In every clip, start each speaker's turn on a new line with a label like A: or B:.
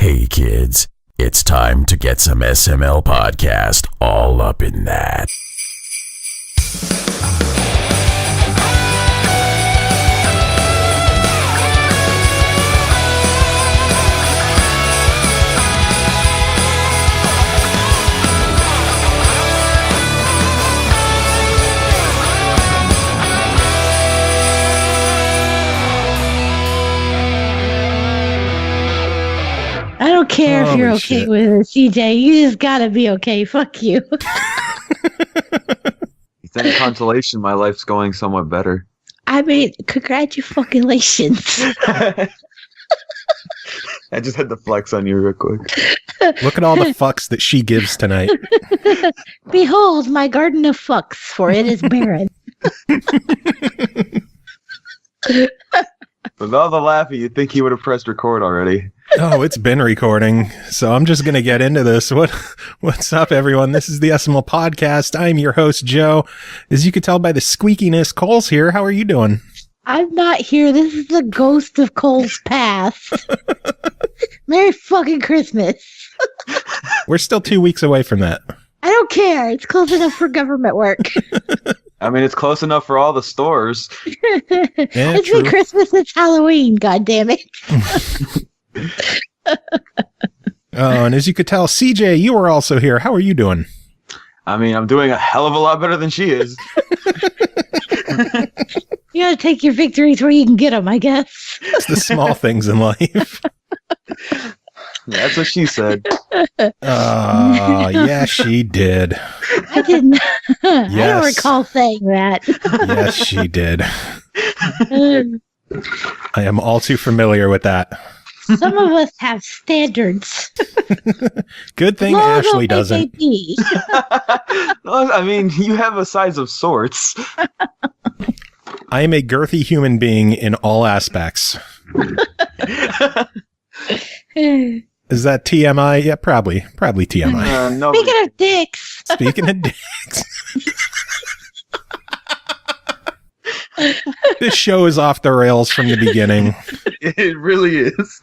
A: Hey kids, it's time to get some SML podcast all up in that.
B: I don't care if you're okay with it, CJ. You just gotta be okay. Fuck you.
C: It's any consolation, my life's going somewhat better.
B: I mean, congratulations.
C: I just had to flex on you real quick.
D: Look at all the fucks that she gives tonight.
B: Behold my garden of fucks, for it is barren.
C: With all the laughing, you'd think he would have pressed record already.
D: Oh, it's been recording, so I'm just going to get into this. What's up, everyone? This is the SML podcast. I'm your host, Joe. As you can tell by the squeakiness, Cole's here. How are you doing?
B: I'm not here. This is the ghost of Cole's past. Merry fucking Christmas.
D: We're still 2 weeks away from that.
B: I don't care. It's close enough for government work.
C: I mean, it's close enough for all the stores.
B: It's been Christmas, it's Halloween, goddammit.
D: Oh, and as you could tell, CJ, you are also here. How are you doing?
C: I mean, I'm doing a hell of a lot better than she is.
B: You gotta take your victories where you can get them, I guess.
D: It's the small things in life.
C: That's what she said.
D: Oh, yeah, she did.
B: I didn't.
D: Yes.
B: I don't recall saying that.
D: Yes, she did. I am all too familiar with that.
B: Some of us have standards.
D: Good thing Ashley doesn't.
C: I mean, you have a size of sorts.
D: I am a girthy human being in all aspects. Is that TMI? Yeah, probably TMI.
C: No.
B: Speaking of dicks.
D: Speaking of dicks. This show is off the rails from the beginning.
C: It really is.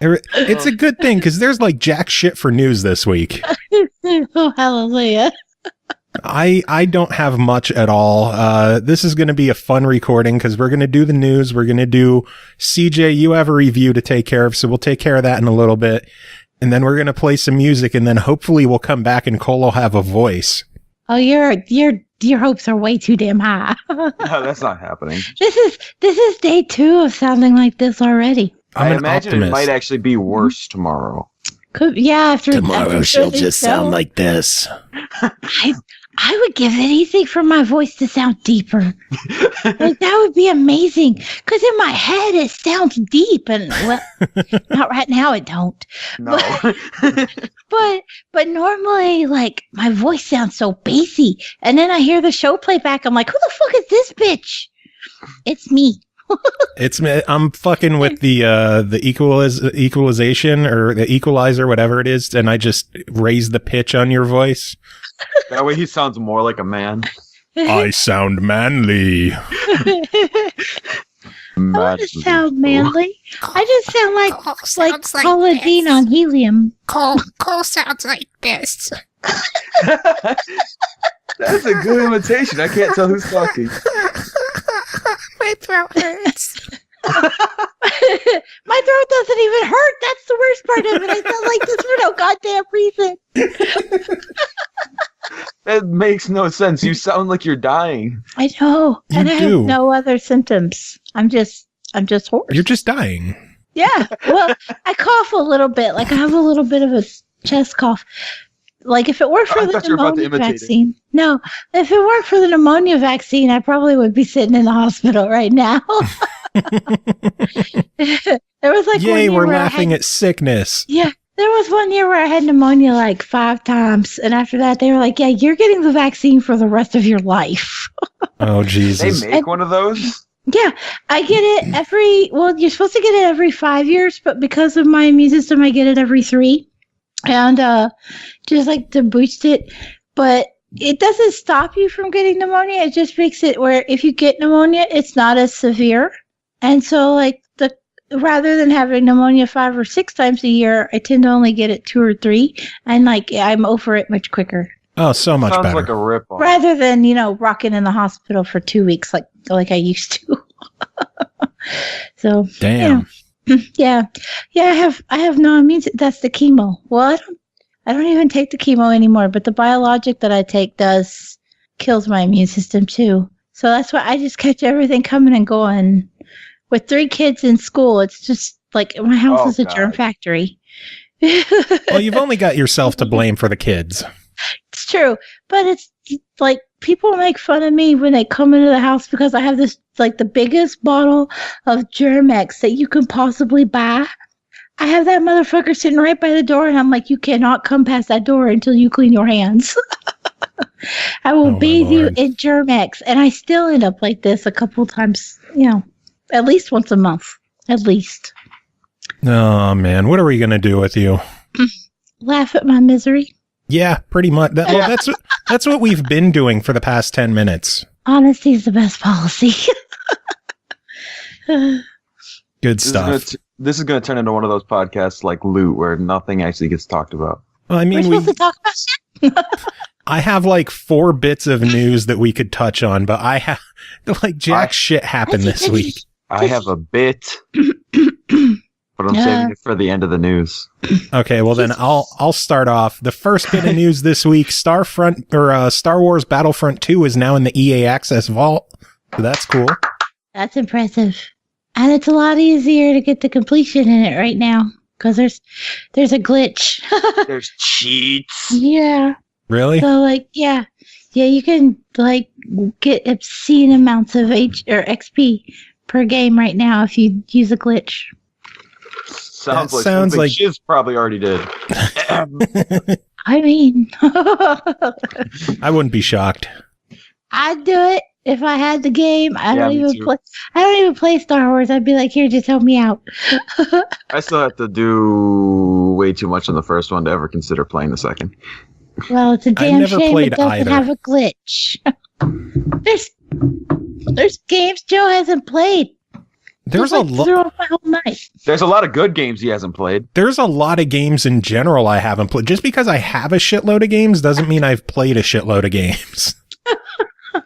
D: It's a good thing because there's like jack shit for news this week.
B: Oh, hallelujah.
D: I don't have much at all. This is going to be a fun recording because we're going to do the news. We're going to do CJ, you have a review to take care of, so we'll take care of that in a little bit. And then we're going to play some music, and then hopefully we'll come back and Cole will have a voice.
B: Oh, your hopes are way too damn high.
C: No, that's not happening.
B: This is day 2 of sounding like this already.
C: I imagine it might actually be worse tomorrow.
B: After
A: Tomorrow she'll just sound like this.
B: I would give anything for my voice to sound deeper. Like, that would be amazing. Because in my head it sounds deep, and well, not right now. It don't.
C: No.
B: But normally, like, my voice sounds so bassy, and then I hear the show play back. I'm like, who the fuck is this bitch? It's me.
D: It's me. I'm fucking with the equalization or the equalizer, whatever it is, and I just raise the pitch on your voice.
C: That way he sounds more like a man.
D: I sound manly.
B: I want to sound manly. I just sound like Paula Dean on helium.
E: Cole sounds like this.
C: That's a good imitation. I can't tell who's talking.
E: My throat hurts.
B: My throat doesn't even hurt. That's the worst part of it. I sound like this for no goddamn reason.
C: That makes no sense. You sound like you're dying.
B: I know.
D: You
B: and I
D: do.
B: have no other symptoms. I'm just hoarse.
D: You're just dying.
B: Yeah. Well, I cough a little bit. Like, I have a little bit of a chest cough. Like, if it weren't for the pneumonia vaccine. No, if it weren't for the pneumonia vaccine, I probably would be sitting in the hospital right now. There was like,
D: yay, we're laughing at sickness.
B: Yeah. There was one year where I had pneumonia like 5 times. And after that, they were like, yeah, you're getting the vaccine for the rest of your life.
D: Oh, Jesus.
C: They make one of those?
B: Yeah, I get it you're supposed to get it every 5 years, but because of my immune system, I get it every 3. And just like to boost it. But it doesn't stop you from getting pneumonia. It just makes it where if you get pneumonia, it's not as severe. And so, like, rather than having pneumonia 5 or 6 times a year, I tend to only get it 2 or 3, and like I'm over it much quicker.
D: Oh, so much
C: Sounds
D: better.
C: like a ripoff.
B: Rather than rocking in the hospital for 2 weeks like I used to. So
D: Damn.
B: yeah. I have no immune. That's the chemo. Well, I don't even take the chemo anymore, but the biologic that I take kills my immune system too. So that's why I just catch everything coming and going. With 3 kids in school, it's just like my house is a germ factory.
D: Well, you've only got yourself to blame for the kids.
B: It's true, but it's like people make fun of me when they come into the house because I have this like the biggest bottle of Germ-X that you can possibly buy. I have that motherfucker sitting right by the door, and I'm like, you cannot come past that door until you clean your hands. I will bathe you in Germ-X, and I still end up like this a couple times, at least once a month, at least.
D: Oh man, what are we gonna do with you?
B: Laugh at my misery.
D: Yeah, pretty much. That's what we've been doing for the past 10 minutes.
B: Honesty is the best policy.
D: Good stuff.
C: This is going to turn into one of those podcasts like Loot, where nothing actually gets talked about.
D: Well, I
B: We're
D: mean,
B: supposed to talk about shit.
D: I have like 4 bits of news that we could touch on, but I have like jack shit happened this week.
C: I have a bit, but I'm saving it for the end of the news.
D: Okay, well then I'll start off. The first bit of news this week: Star Wars Battlefront 2 is now in the EA Access Vault. So that's cool.
B: That's impressive. And it's a lot easier to get the completion in it right now because there's a glitch.
C: There's cheats.
B: Yeah.
D: Really?
B: So yeah, you can like get obscene amounts of XP per game right now if you use a glitch.
C: Sounds
D: sounds like
C: Shiz probably already did.
B: I mean,
D: I wouldn't be shocked.
B: I'd do it if I had the game. I don't
C: me
B: even
C: too.
B: play. I don't even play Star Wars. I'd be like, here, just help me out.
C: I still have to do way too much on the first one to ever consider playing the second.
B: Well, it's a damn
D: never
B: shame
D: played
B: it doesn't
D: either.
B: have a glitch. There's games Joe hasn't played.
D: There's a lot.
B: Throughout my whole night.
C: There's a lot of good games he hasn't played.
D: There's a lot of games in general I haven't played. Just because I have a shitload of games doesn't mean I've played a shitload of games.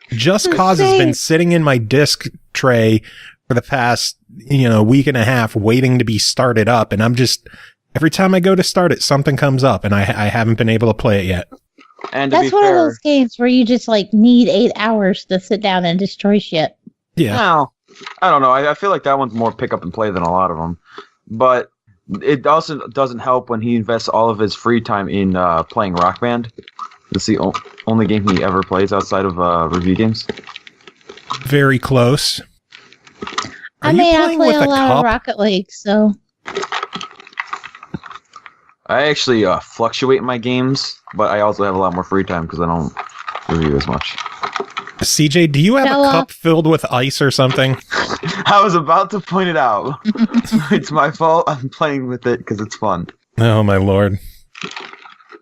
D: Just Cause has been sitting in my disc tray for the past, week and a half waiting to be started up. And I'm just, every time I go to start it, something comes up and I haven't been able to play it yet.
C: And to
B: That's
C: be
B: one
C: fair,
B: of those games where you just need 8 hours to sit down and destroy shit.
D: Yeah.
C: well, I don't know. I feel like that one's more pick up and play than a lot of them. But it also doesn't help when he invests all of his free time in playing Rock Band. It's the only game he ever plays outside of review games.
D: Very close.
B: I play a lot of Rocket League, so.
C: I actually fluctuate my games, but I also have a lot more free time because I don't review as much.
D: CJ, do you have a cup filled with ice or something?
C: I was about to point it out. It's my fault. I'm playing with it because it's fun.
D: Oh, my Lord.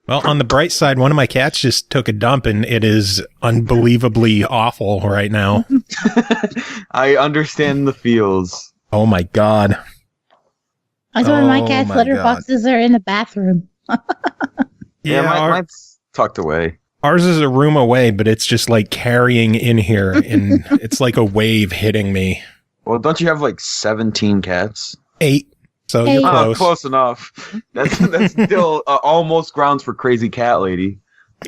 D: Well, on the bright side, one of my cats just took a dump and it is unbelievably awful right now.
C: I understand the feels.
D: Oh, my God.
B: That's one of my cat's litter boxes are in the bathroom.
C: Yeah, mine's tucked away.
D: Ours is a room away, but it's just like carrying in here and it's like a wave hitting me.
C: Well, don't you have 17 cats?
D: 8. So you're close.
C: Close enough. That's still almost grounds for crazy cat lady.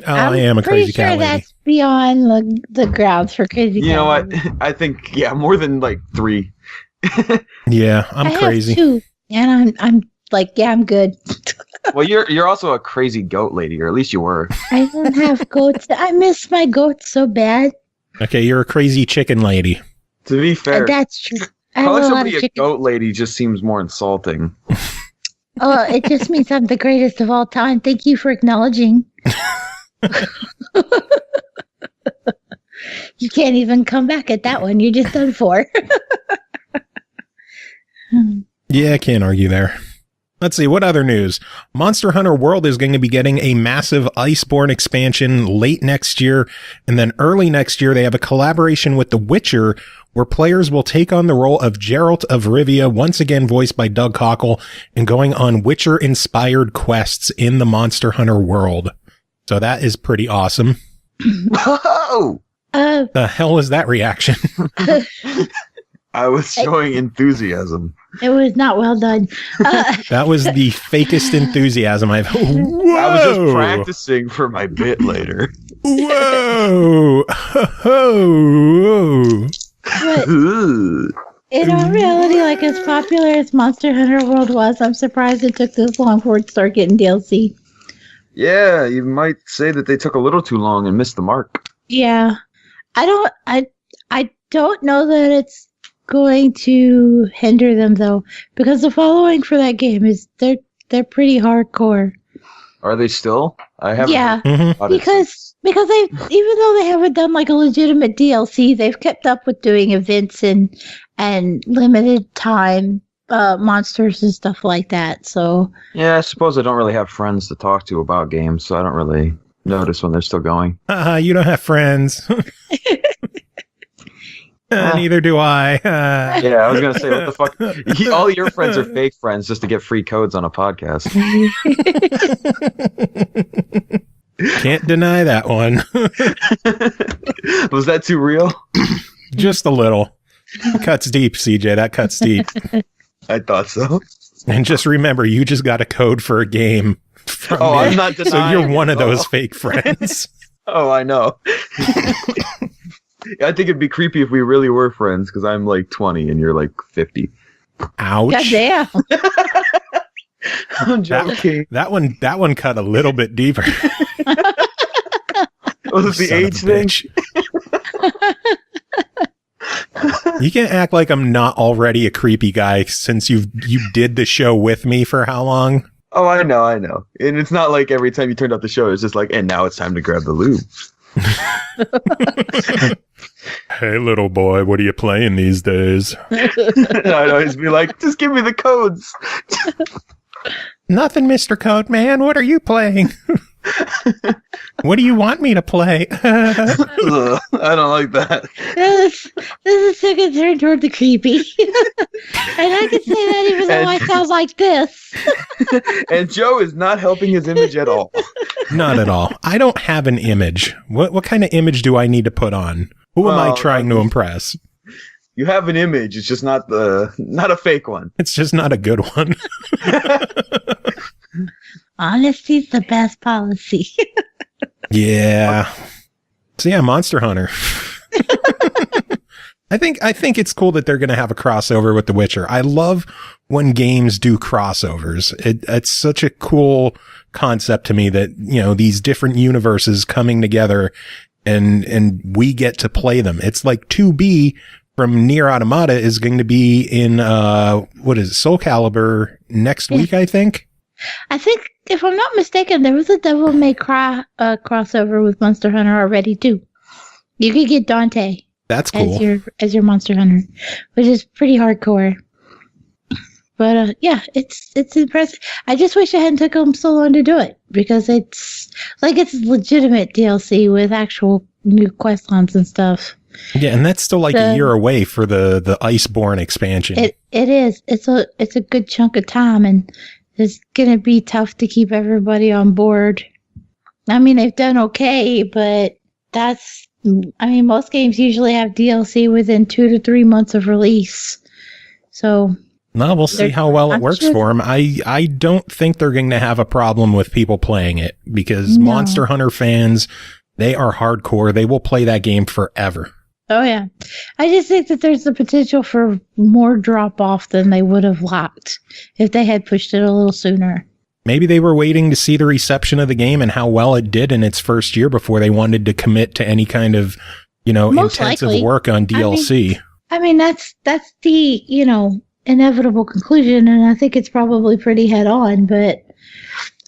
D: Oh, I am a crazy cat lady.
B: That's beyond the grounds for crazy cat.
C: You know what? I think more than 3.
D: Yeah, I'm crazy.
B: I have 2, and I'm I'm good.
C: Well, you're also a crazy goat lady, or at least you were.
B: I don't have goats. I miss my goats so bad.
D: Okay, you're a crazy chicken lady.
C: To be fair,
B: that's true. I
C: calling
B: have a lot
C: somebody
B: of
C: a goat lady just seems more insulting.
B: Oh, it just means I'm the greatest of all time. Thank you for acknowledging. You can't even come back at that one. You're just done for.
D: Yeah, I can't argue there. Let's see, what other news? Monster Hunter World is going to be getting a massive Iceborne expansion late next year, and then early next year they have a collaboration with The Witcher, where players will take on the role of Geralt of Rivia, once again voiced by Doug Cockle, and going on Witcher-inspired quests in the Monster Hunter world. So that is pretty awesome.
C: Whoa!
D: The hell is that reaction?
C: I was showing enthusiasm.
B: It was not well done.
D: That was the fakest enthusiasm I've... Whoa!
C: I was just practicing for my bit later.
D: Whoa! Whoa!
B: But in all reality, like as popular as Monster Hunter World was, I'm surprised it took this long for it to start getting DLC.
C: Yeah, you might say that they took a little too long and missed the mark.
B: Yeah. I don't know that it's going to hinder them though, because the following for that game is they're pretty hardcore.
C: Are they still? I haven't.
B: Yeah,
C: because
B: they, even though they haven't done like a legitimate DLC, they've kept up with doing events and limited time monsters and stuff like that. So
C: yeah, I suppose I don't really have friends to talk to about games, so I don't really notice when they're still going.
D: You don't have friends. Neither do I.
C: Yeah, I was going to say, what the fuck? All your friends are fake friends just to get free codes on a podcast.
D: Can't deny that one.
C: Was that too real?
D: Just a little. Cuts deep, CJ. That cuts deep.
C: I thought so.
D: And just remember, you just got a code for a game.
C: I'm not denying.
D: So you're one of those fake friends.
C: Oh, I know. I think it'd be creepy if we really were friends, because I'm like 20 and you're like 50.
D: Ouch.
B: goddamn.
C: I'm joking.
D: That one cut a little bit deeper.
C: Was it the
D: Son of
C: age
D: a
C: thing?
D: You can't act like I'm not already a creepy guy since you did the show with me for how long?
C: Oh, I know. And it's not like every time you turned off the show, it's just like, and now it's time to grab the lube.
D: Hey, little boy, what are you playing these days?
C: I'd always be like, just give me the codes.
D: Nothing, Mr. Code Man. What are you playing? What do you want me to play?
C: Ugh, I don't like that.
B: This is taking a turn toward the creepy. And I can say that even though I sound like this.
C: And Joe is not helping his image at all.
D: Not at all. I don't have an image. What kind of image do I need to put on? Who am I trying to impress?
C: You have an image. It's just not a fake one.
D: It's just not a good one.
B: Honesty's the best policy.
D: Yeah. So yeah, Monster Hunter. I think it's cool that they're going to have a crossover with The Witcher. I love when games do crossovers. It's such a cool concept to me that, you know, these different universes coming together and we get to play them. It's like 2B from Nier Automata is going to be in, Soul Calibur next week, I think.
B: I think, if I'm not mistaken, there was a Devil May Cry crossover with Monster Hunter already too. You could get Dante.
D: That's cool.
B: As your Monster Hunter, which is pretty hardcore. But yeah, it's impressive. I just wish I hadn't took them so long to do it, because it's legitimate DLC with actual new quest lines and stuff.
D: Yeah, and that's still like a year away for the Iceborne expansion.
B: It is. It's a good chunk of time, and it's gonna be tough to keep everybody on board. I mean, they've done okay, but most games usually have DLC within 2 to 3 months of release. So
D: no, we'll see how well it works for them. I don't think they're going to have a problem with people playing it, because Monster Hunter fans, they are hardcore. They will play that game forever.
B: Oh, yeah. I just think that there's the potential for more drop-off than they would have liked if they had pushed it a little sooner.
D: Maybe they were waiting to see the reception of the game and how well it did in its first year before they wanted to commit to any kind of,
B: Most
D: intensive
B: likely.
D: work on DLC.
B: I mean, that's the, inevitable conclusion, and I think it's probably pretty head-on, but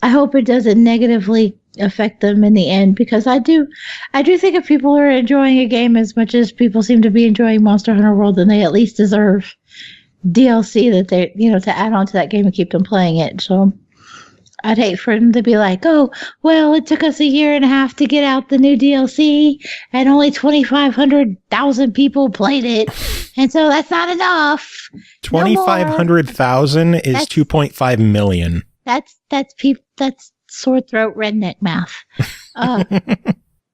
B: I hope it doesn't negatively affect them in the end, because I do think if people are enjoying a game as much as people seem to be enjoying Monster Hunter World, then they at least deserve DLC that they, to add on to that game and keep them playing it. So I'd hate for them to be like, oh, well, it took us a year and a half to get out the new DLC and only 2,500,000 people played it. And so that's not enough.
D: 2,500,000 is 2.5 million.
B: That's sore throat redneck math.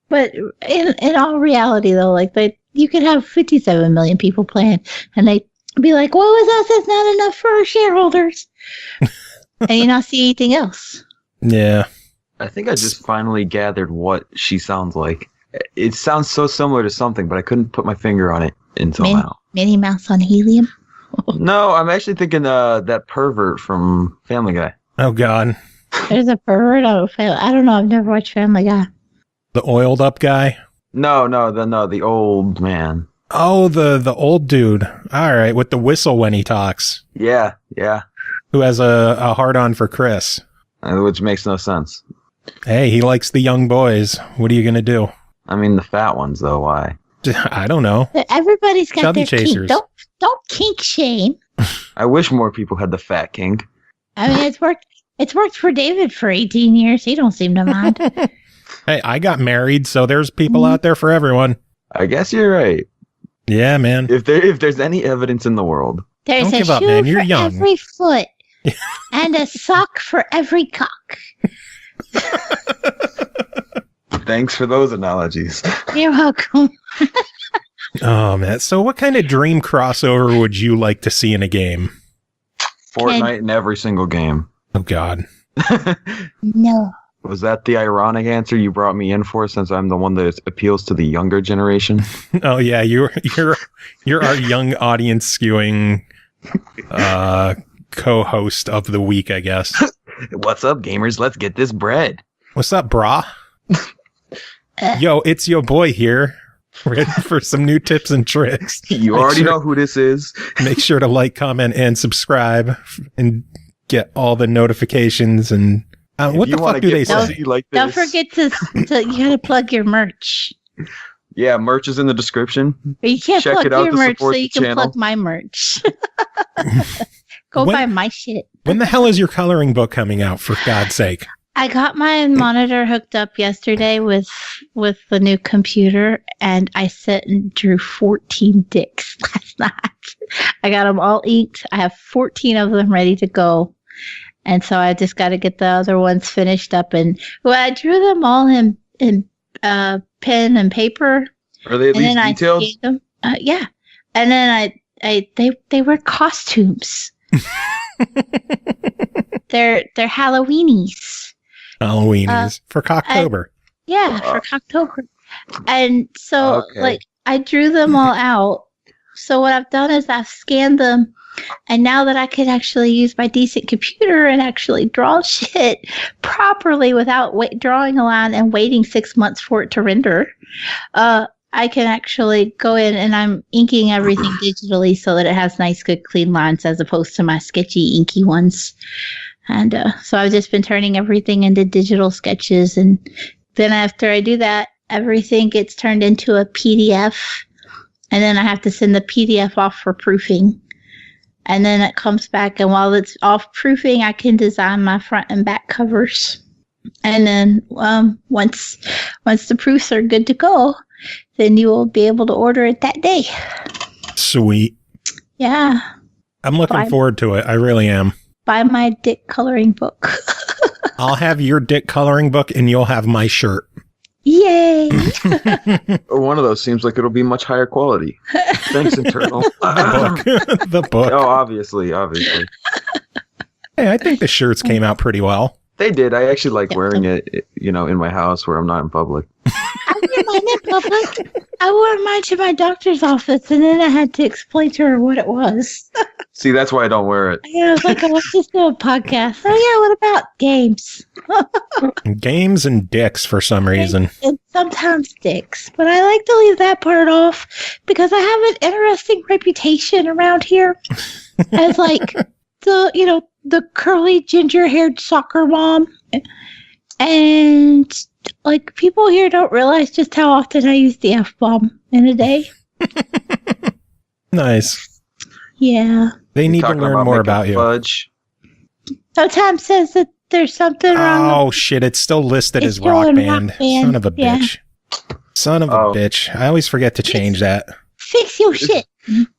B: But in all reality, though, like you could have 57 million people playing and they be like, what was us? That's not enough for our shareholders. And you not see anything else.
D: Yeah.
C: I think I just finally gathered what she sounds like. It sounds so similar to something, but I couldn't put my finger on it until now.
B: Minnie Mouse on helium?
C: No, I'm actually thinking that pervert from Family Guy.
D: Oh, God.
B: There's a pervert on Family. I don't know. I've never watched Family Guy.
D: The oiled up guy?
C: No, the old man.
D: Oh, the old dude. All right, with the whistle when he talks.
C: Yeah.
D: Who has a hard-on for Chris.
C: Which makes no sense.
D: Hey, he likes the young boys. What are you going to do?
C: I mean, the fat ones, though. Why?
D: I don't know.
B: Everybody's got
D: Chubby
B: their
D: chasers.
B: kink. Don't kink shame.
C: I wish more people had the fat kink.
B: I mean, it's worked for David for 18 years. He don't seem to mind.
D: Hey, I got married, so there's people out there for everyone.
C: I guess you're right.
D: Yeah, man.
C: If there's any evidence in the world.
B: There's
D: Don't
B: a
D: give up,
B: shoe
D: man. You're
B: for
D: young.
B: every foot and a sock for every cock.
C: Thanks for those analogies.
B: You're welcome.
D: Oh, man. So what kind of dream crossover would you like to see in a game?
C: Fortnite in every single game.
D: Oh, God.
B: No.
C: Was that the ironic answer you brought me in for, since I'm the one that appeals to the younger generation?
D: Oh, yeah. You're our young audience skewing co-host of the week, I guess.
C: What's up, gamers? Let's get this bread.
D: What's up, brah? Yo, it's your boy here. Ready for some new tips and tricks.
C: You already know who this is.
D: Make sure to like, comment, and subscribe and get all the notifications. And what the fuck do they say?
C: Like this,
B: Don't forget to you gotta plug your merch.
C: Yeah, merch is in the description.
B: But you can't
C: Check
B: plug
C: it out
B: your
C: to
B: merch, so
C: support
B: you
C: the
B: can
C: channel.
B: plug my merch. Go buy my shit.
D: When the hell is your coloring book coming out, for God's sake?
B: I got my monitor hooked up yesterday with the new computer, and I sat and drew 14 dicks last night. I got them all inked. I have 14 of them ready to go. And so I just got to get the other ones finished up. And I drew them all in pen and paper.
C: Are they at least detailed?
B: Them. Yeah. And then they were costumes. They're Halloweenies.
D: Halloweenies for Cocktober.
B: Yeah, for Cocktober. And so,
C: Okay.
B: I drew them all out. So what I've done is I've scanned them. And now that I can actually use my decent computer and actually draw shit properly without drawing a line and waiting 6 months for it to render, I can actually go in and I'm inking everything digitally so that it has nice, good, clean lines as opposed to my sketchy, inky ones. And so I've just been turning everything into digital sketches. And then after I do that, everything gets turned into a PDF. And then I have to send the PDF off for proofing. And then it comes back. And while it's off proofing, I can design my front and back covers. And then once the proofs are good to go, then you will be able to order it that day.
D: Sweet.
B: Yeah.
D: I'm looking forward to it. I really am.
B: Buy my dick coloring book.
D: I'll have your dick coloring book and you'll have my shirt.
B: Yay!
C: One of those seems like it'll be much higher quality. Thanks, Internal.
D: The book.
C: Oh, obviously.
D: Hey, I think the shirts came out pretty well.
C: They did. I actually like wearing it, in my house where I'm not in public.
B: I wear mine in public. I wore mine to my doctor's office, and then I had to explain to her what it was.
C: See, that's why I don't wear it.
B: I was like, let's just do a podcast. Oh, yeah, what about games?
D: Games and dicks for some reason.
B: And sometimes dicks. But I like to leave that part off because I have an interesting reputation around here as, like, the curly ginger-haired soccer mom. And, like, people here don't realize just how often I use the F-bomb in a day.
D: Nice.
B: Yeah.
D: They need to
C: Talking
D: learn more
C: making
D: about you.
C: fudge.
B: So Tom says that there's something wrong.
D: Oh shit! It's still listed
B: It's
D: as Rock
B: still in
D: Band.
B: Rock Band,
D: Son of a
B: yeah.
D: bitch. Son of a bitch. I always forget to change that.
B: Fix your shit.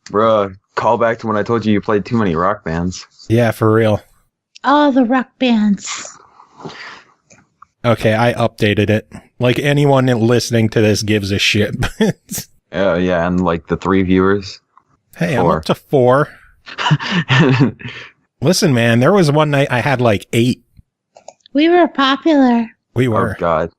C: Bruh, call back to when I told you played too many rock bands.
D: Yeah, for real.
B: All the rock bands.
D: Okay, I updated it. Like anyone listening to this gives a shit.
C: Yeah, and like the 3 viewers.
D: Hey,
C: 4.
D: I'm up to 4. Listen, man, there was one night I had like 8.
B: We were popular.
D: We
C: Oh
D: were.
C: God.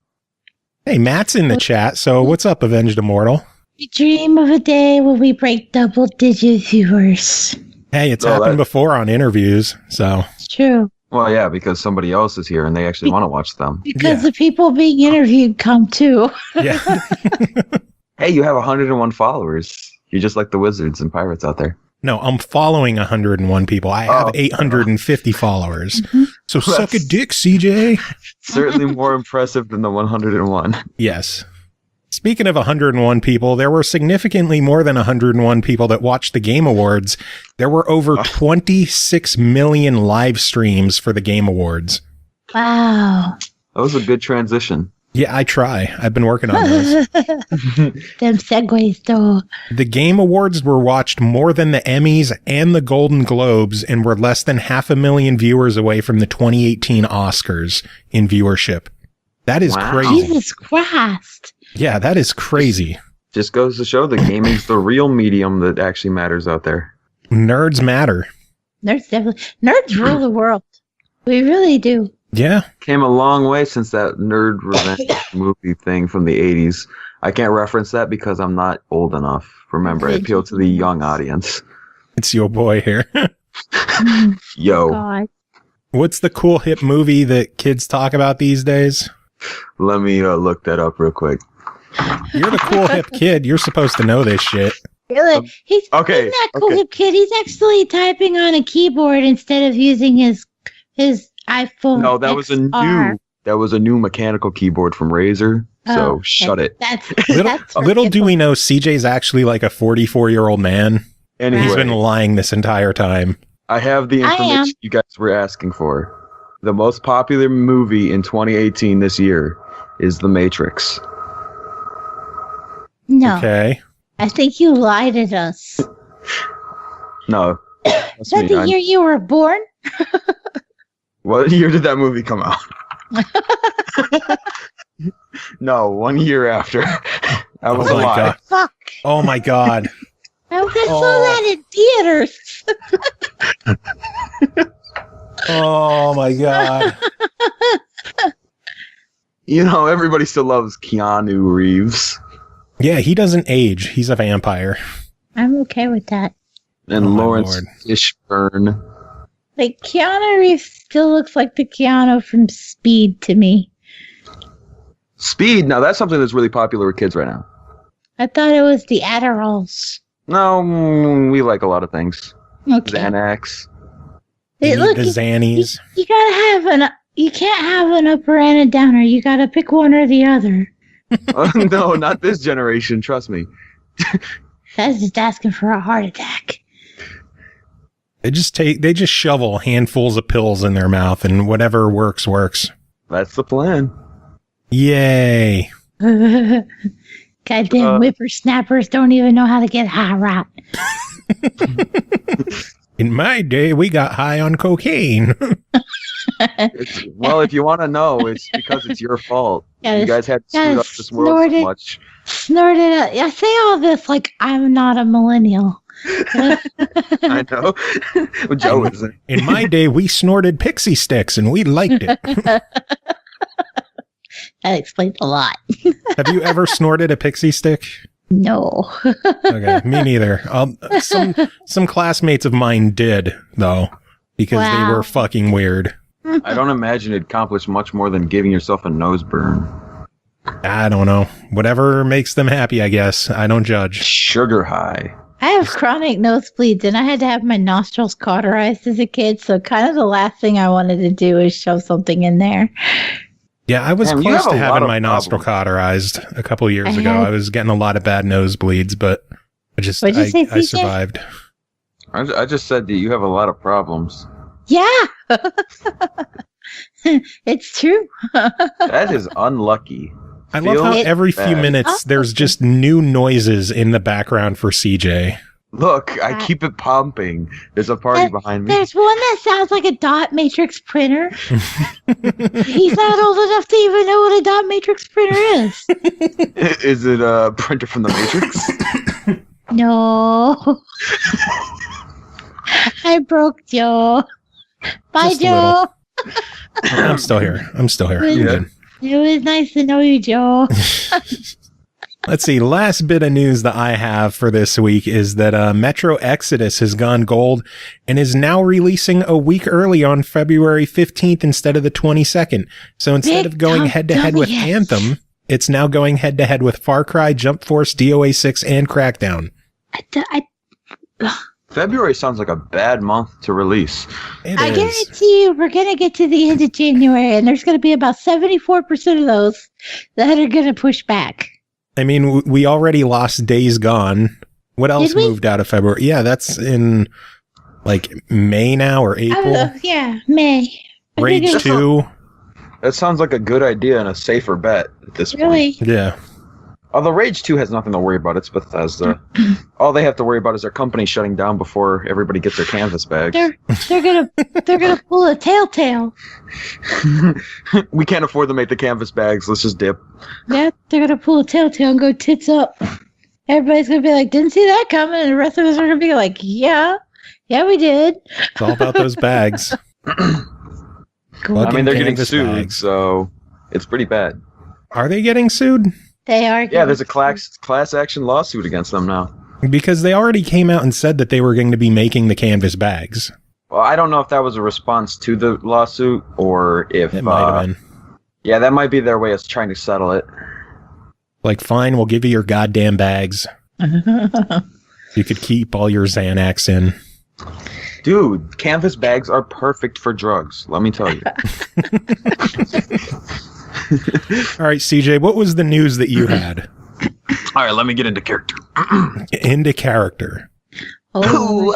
D: Hey, Matt's in the chat, so what's up, Avenged Immortal?
B: We dream of a day when we break double-digit viewers.
D: Hey, it's
C: Oh,
D: happened
C: that-
D: before on interviews, so.
B: It's true.
C: Well, yeah, because somebody else is here and they actually want to watch them.
B: Because
D: Yeah.
B: the people being interviewed come too.
D: Yeah.
C: Hey, you have 101 followers. You're just like the wizards and pirates out there.
D: No, I'm following 101 people. I have 850 followers. So suck a dick, CJ.
C: Certainly more impressive than the 101.
D: Yes. Speaking of 101 people, there were significantly more than 101 people that watched the Game Awards. There were over 26 million live streams for the Game Awards.
B: Wow.
C: That was a good transition.
D: Yeah, I try. I've been working on those.
B: Them segues, though.
D: The Game Awards were watched more than the Emmys and the Golden Globes and were less than 500,000 viewers away from the 2018 Oscars in viewership. That is
C: Wow.
D: crazy.
B: Jesus Christ.
D: Yeah, that is crazy.
C: Just goes to show that gaming's the real medium that actually matters out there.
D: Nerds matter.
B: Nerds rule the world. We really do.
D: Yeah.
C: Came a long way since that nerd revenge movie thing from the 80s. I can't reference that because I'm not old enough. Remember, I appeal to the young audience.
D: It's your boy here.
C: Yo,
B: God.
D: What's the cool hip movie that kids talk about these days?
C: let me look that up real quick.
D: You're the cool hip kid. You're supposed to know this shit.
B: Really? He's not cool
C: okay.
B: hip kid. He's actually typing on a keyboard instead of using his iPhone.
C: No, that was a new mechanical keyboard from Razer. So shut it.
D: Little do we know, CJ's actually like a 44-year-old man. And he's been lying this entire time.
C: I have the information you guys were asking for. The most popular movie in 2018 this year is The Matrix.
B: No.
D: Okay.
B: I think you lied at us.
C: No.
B: Is that the year you were born?
C: What year did that movie come out? No, 1 year after. That was a lie.
D: God.
B: Fuck.
D: Oh my God.
B: I saw that in theaters.
D: Oh my God.
C: You know, everybody still loves Keanu Reeves.
D: Yeah, he doesn't age. He's a vampire.
B: I'm okay with that.
C: And Lawrence Fishburne.
B: Like, Keanu Reeves still looks like the Keanu from Speed to me.
C: Speed, now that's something that's really popular with kids right now.
B: I thought it was the Adderalls.
C: No, we like a lot of things.
B: Okay.
C: Xanax.
B: Look,
D: the Xannies.
B: You gotta have you can't have an upper and a downer. You gotta pick one or the other.
C: No, not this generation, trust me.
B: That's just asking for a heart attack.
D: They just shovel handfuls of pills in their mouth and whatever works.
C: That's the plan.
D: Yay.
B: Goddamn whippersnappers don't even know how to get high right.
D: In my day, we got high on cocaine.
C: Well, if you want to know, it's because it's your fault. You guys had to screw up this world so much.
B: Snorted it. I say all this like I'm not a millennial.
C: I know. Well, Joe isn't.
D: In my day, we snorted pixie sticks and we liked it.
B: That explains a lot.
D: Have you ever snorted a pixie stick?
B: No.
D: Okay, me neither. Some classmates of mine did, though, because they were fucking weird.
C: I don't imagine it accomplished much more than giving yourself a nose burn.
D: I don't know. Whatever makes them happy, I guess. I don't judge.
C: Sugar high.
B: I have chronic nosebleeds, and I had to have my nostrils cauterized as a kid, so kind of the last thing I wanted to do is shove something in there.
D: Yeah, I was
C: Damn,
D: close to having my nostril cauterized a couple years ago. I was getting a lot of bad nosebleeds, but I
B: What'd you say,
D: I
B: CJ?
D: survived.
C: I just said that you have a lot of problems.
B: Yeah. It's true.
C: That is unlucky.
D: I love how
C: Feels
D: every few
C: bad.
D: minutes there's just new noises in the background for CJ.
C: Look, I keep it pumping. There's a party behind me.
B: There's one that sounds like a dot matrix printer. He's not old enough to even know what a dot matrix printer is.
C: Is it a printer from the Matrix?
B: No. I broke Joe. Bye,
D: Just a
B: Joe.
D: I'm still here.
B: Yeah.
D: Good.
B: It was nice to know you, Joe.
D: Let's see. Last bit of news that I have for this week is that Metro Exodus has gone gold and is now releasing a week early on February 15th instead of the 22nd. So instead of going head-to-head with Anthem, it's now going head-to-head with Far Cry, Jump Force, DOA 6, and Crackdown.
C: February sounds like a bad month to release.
B: I guarantee you we're going to get to the end of January and there's going to be about 74% of those that are going to push back.
D: I mean, we already lost Days Gone. What else moved out of February? Yeah, that's in like May now or April.
B: Yeah, May.
D: Rage 2.
C: That sounds like a good idea and a safer bet at this
B: Really?
C: point.
D: Yeah.
C: Although Rage 2 has nothing to worry about. It's Bethesda. All they have to worry about is their company shutting down before everybody gets their canvas bags.
B: They're gonna pull a telltale.
C: We can't afford to make the canvas bags. Let's just dip.
B: Yeah, they're gonna pull a telltale and go tits up. Everybody's gonna be like, "Didn't see that coming," and the rest of us are gonna be like, "Yeah, we did."
D: It's all about those bags.
C: I mean, they're getting sued, so it's pretty bad.
D: Are they getting sued?
B: They are.
C: Yeah, there's a class action lawsuit against them now.
D: Because they already came out and said that they were going to be making the canvas bags.
C: Well, I don't know if that was a response to the lawsuit or if
D: it might have been.
C: Yeah, that might be their way of trying to settle it.
D: Like, fine, we'll give you your goddamn bags. You could keep all your Xanax in.
C: Dude, canvas bags are perfect for drugs, let me tell you.
D: All right, CJ, what was the news that you had?
C: All right, let me get into character.
D: Into character.
C: Oh,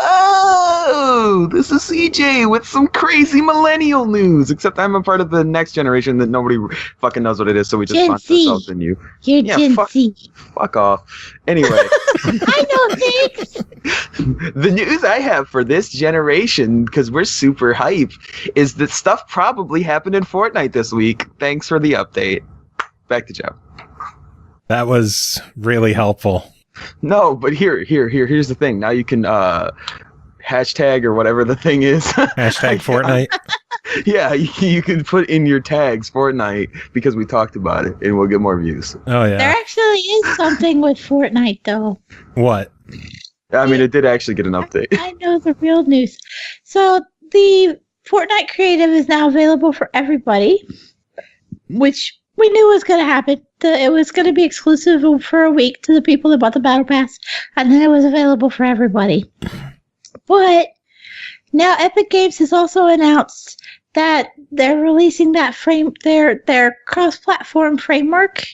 C: this is CJ with some crazy millennial news. Except I'm a part of the next generation that nobody fucking knows what it is, so we just
B: Gen
C: find
B: Z.
C: ourselves in you.
B: You're Gen Z.
C: Fuck off. Anyway.
B: I know things.
C: The news I have for this generation, because we're super hype, is that stuff probably happened in Fortnite this week. Thanks for the update. Back to Joe.
D: That was really helpful.
C: No, but here's the thing. Now you can hashtag or whatever the thing is.
D: Hashtag Fortnite.
C: Yeah, you can put in your tags Fortnite because we talked about it and we'll get more views.
D: Oh, yeah.
B: There actually is something with Fortnite, though.
D: What?
C: I mean, it did actually get an update.
B: I know the real news. So the Fortnite creative is now available for everybody, which we knew was going to happen. It was going to be exclusive for a week to the people that bought the Battle Pass, and then it was available for everybody. But now Epic Games has also announced that they're releasing that their cross-platform framework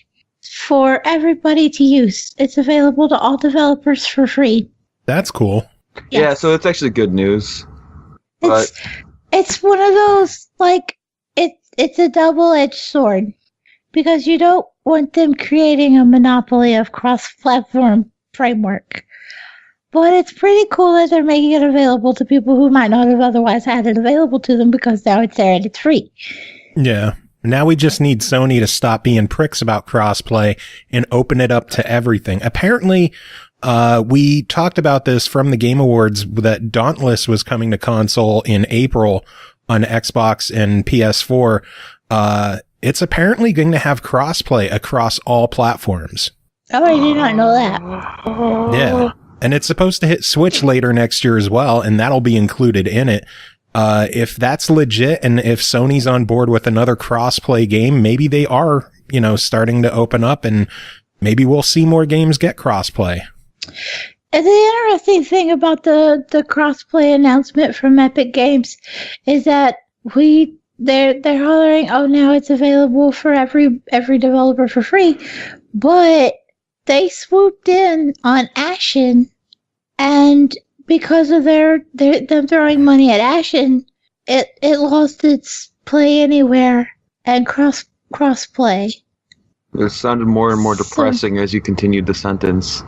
B: for everybody to use. It's available to all developers for free.
D: That's cool.
B: Yes.
C: Yeah, so it's actually good news. But
B: It's one of those, like, it's a double-edged sword. Because you don't want them creating a monopoly of cross-platform framework. But it's pretty cool that they're making it available to people who might not have otherwise had it available to them because now it's there and it's free.
D: Yeah. Now we just need Sony to stop being pricks about crossplay and open it up to everything. Apparently, we talked about this from the Game Awards that Dauntless was coming to console in April on Xbox and PS4. It's apparently going to have crossplay across all platforms.
B: Oh, I did not know that.
D: Yeah. And it's supposed to hit Switch later next year as well, and that'll be included in it. If that's legit and if Sony's on board with another crossplay game, maybe they are, starting to open up and maybe we'll see more games get crossplay.
B: And the interesting thing about the crossplay announcement from Epic Games is that they're hollering, oh, now it's available for every developer for free, but they swooped in on Ashen and because of them throwing money at Ashen, it lost its play anywhere and crossplay.
C: It sounded more and more depressing as you continued the sentence.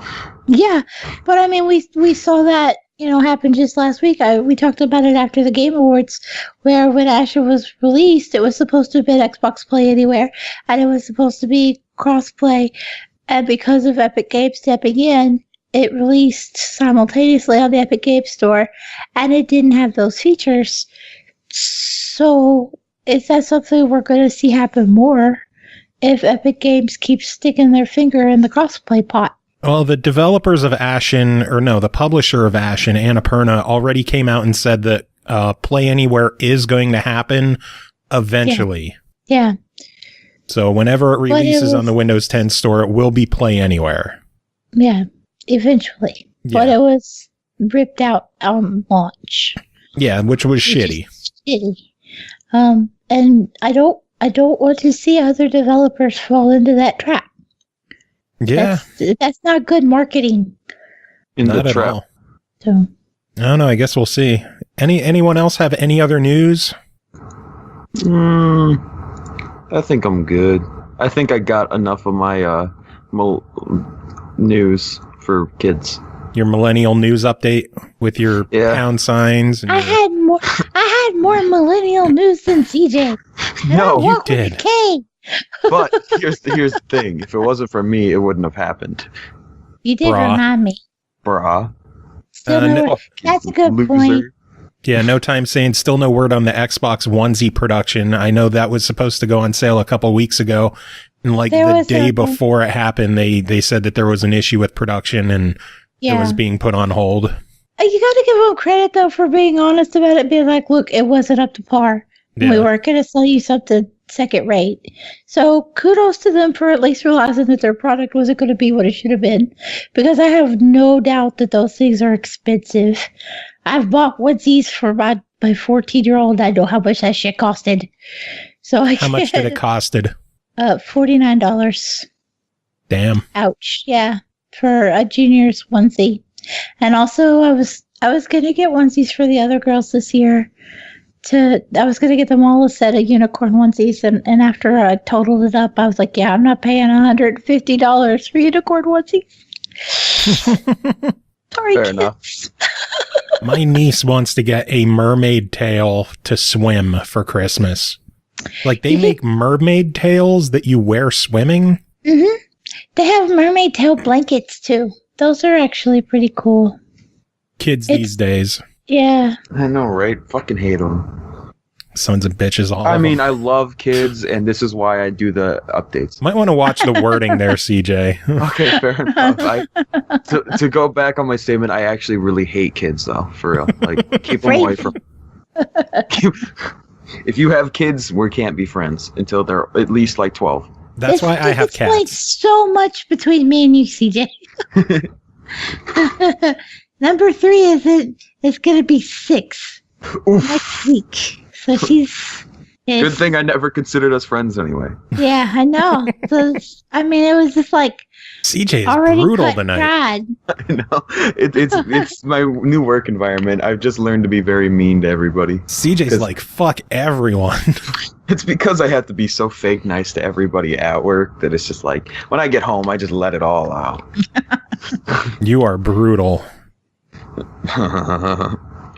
B: Yeah, but I mean, we saw that happen just last week. We talked about it after the Game Awards, where when Ashen was released, it was supposed to have been Xbox Play Anywhere, and it was supposed to be crossplay, and because of Epic Games stepping in, it released simultaneously on the Epic Games Store, and it didn't have those features. So, is that something we're going to see happen more if Epic Games keeps sticking their finger in the crossplay pot?
D: Well, the developers of Ashen, the publisher of Ashen, Annapurna, already came out and said that Play Anywhere is going to happen eventually.
B: Yeah.
D: So whenever it releases on the Windows 10 store, it will be Play Anywhere.
B: Yeah, eventually. Yeah. But it was ripped out on launch.
D: Yeah, which was shitty.
B: And I don't want to see other developers fall into that trap.
D: Yeah.
B: That's not good marketing.
D: Not at all. So. I don't know. I guess we'll see. Anyone else have any other news?
C: I think I'm good. I think I got enough of my news for kids.
D: Your millennial news update with your pound signs. And
B: I had more millennial news than CJ.
C: No,
D: you did.
C: But here's the thing. If it wasn't for me, it wouldn't have happened.
B: You did remind me.
C: Brah.
B: That's a good point.
D: Yeah, no time saying still no word on the Xbox onesie production. I know that was supposed to go on sale a couple weeks ago. And the day before it happened, they said that there was an issue with production and it was being put on hold.
B: You got to give them credit, though, for being honest about it. Being like, look, it wasn't up to par. Yeah. We weren't going to sell you something second rate. So kudos to them for at least realizing that their product wasn't going to be what it should have been. Because I have no doubt that those things are expensive. I've bought onesies for my 14-year-old. I know how much that shit costed. So
D: how much did it costed?
B: $49.
D: Damn.
B: Ouch. Yeah. For a junior's onesie. And also I was going to get onesies for the other girls this year. I was going to get them all a set of unicorn onesies. And after I totaled it up, I was like, yeah, I'm not paying $150 for unicorn onesies. Sorry,
C: Fair
B: kids.
C: enough.
D: My niece wants to get a mermaid tail to swim for Christmas. Like they make mermaid tails that you wear swimming.
B: Mm-hmm. They have mermaid tail blankets too. Those are actually pretty cool.
D: Kids these days.
B: Yeah.
C: I know, right? Fucking hate them.
D: Sons of bitches all
C: I mean, I love kids, and this is why I do the updates.
D: Might want to watch the wording there, CJ.
C: Okay, fair enough. To go back on my statement, I actually really hate kids, though, for real. Like, keep them away from... If you have kids, we can't be friends until they're at least, 12.
D: That's why I have cats.
B: It's so much between me and you, CJ. Number 3 is going to be 6 next week. So
C: good thing I never considered us friends anyway.
B: Yeah, I know. So, I mean, it was just like
D: CJ is brutal tonight.
C: I know. It's my new work environment. I've just learned to be very mean to everybody.
D: CJ's like, fuck everyone.
C: It's because I have to be so fake nice to everybody at work that it's just like, when I get home, I just let it all out.
D: You are brutal.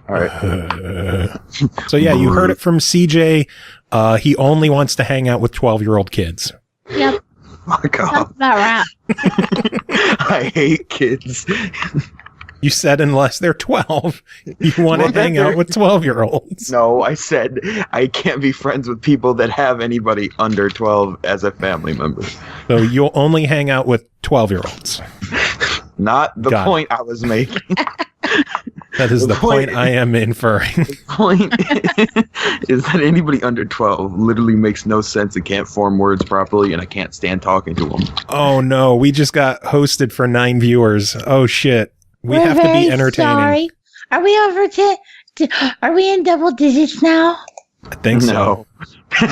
C: All right.
D: So yeah, you heard it from CJ. He only wants to hang out with 12-year-old kids.
B: Yep.
C: Fuck off.
B: That's about right.
C: I hate kids.
D: You said unless they're 12, you want to hang out with 12-year-olds.
C: No, I said I can't be friends with people that have anybody under 12 as a family member.
D: So you'll only hang out with 12-year-olds.
C: Not the point I was making.
D: That is the point I am inferring.
C: The point is that anybody under 12 literally makes no sense and can't form words properly, and I can't stand talking to them.
D: Oh no, we just got hosted for 9 viewers. Oh shit. We're have to be entertaining.
B: Sorry. Are we over are we in double digits now?
D: I think so.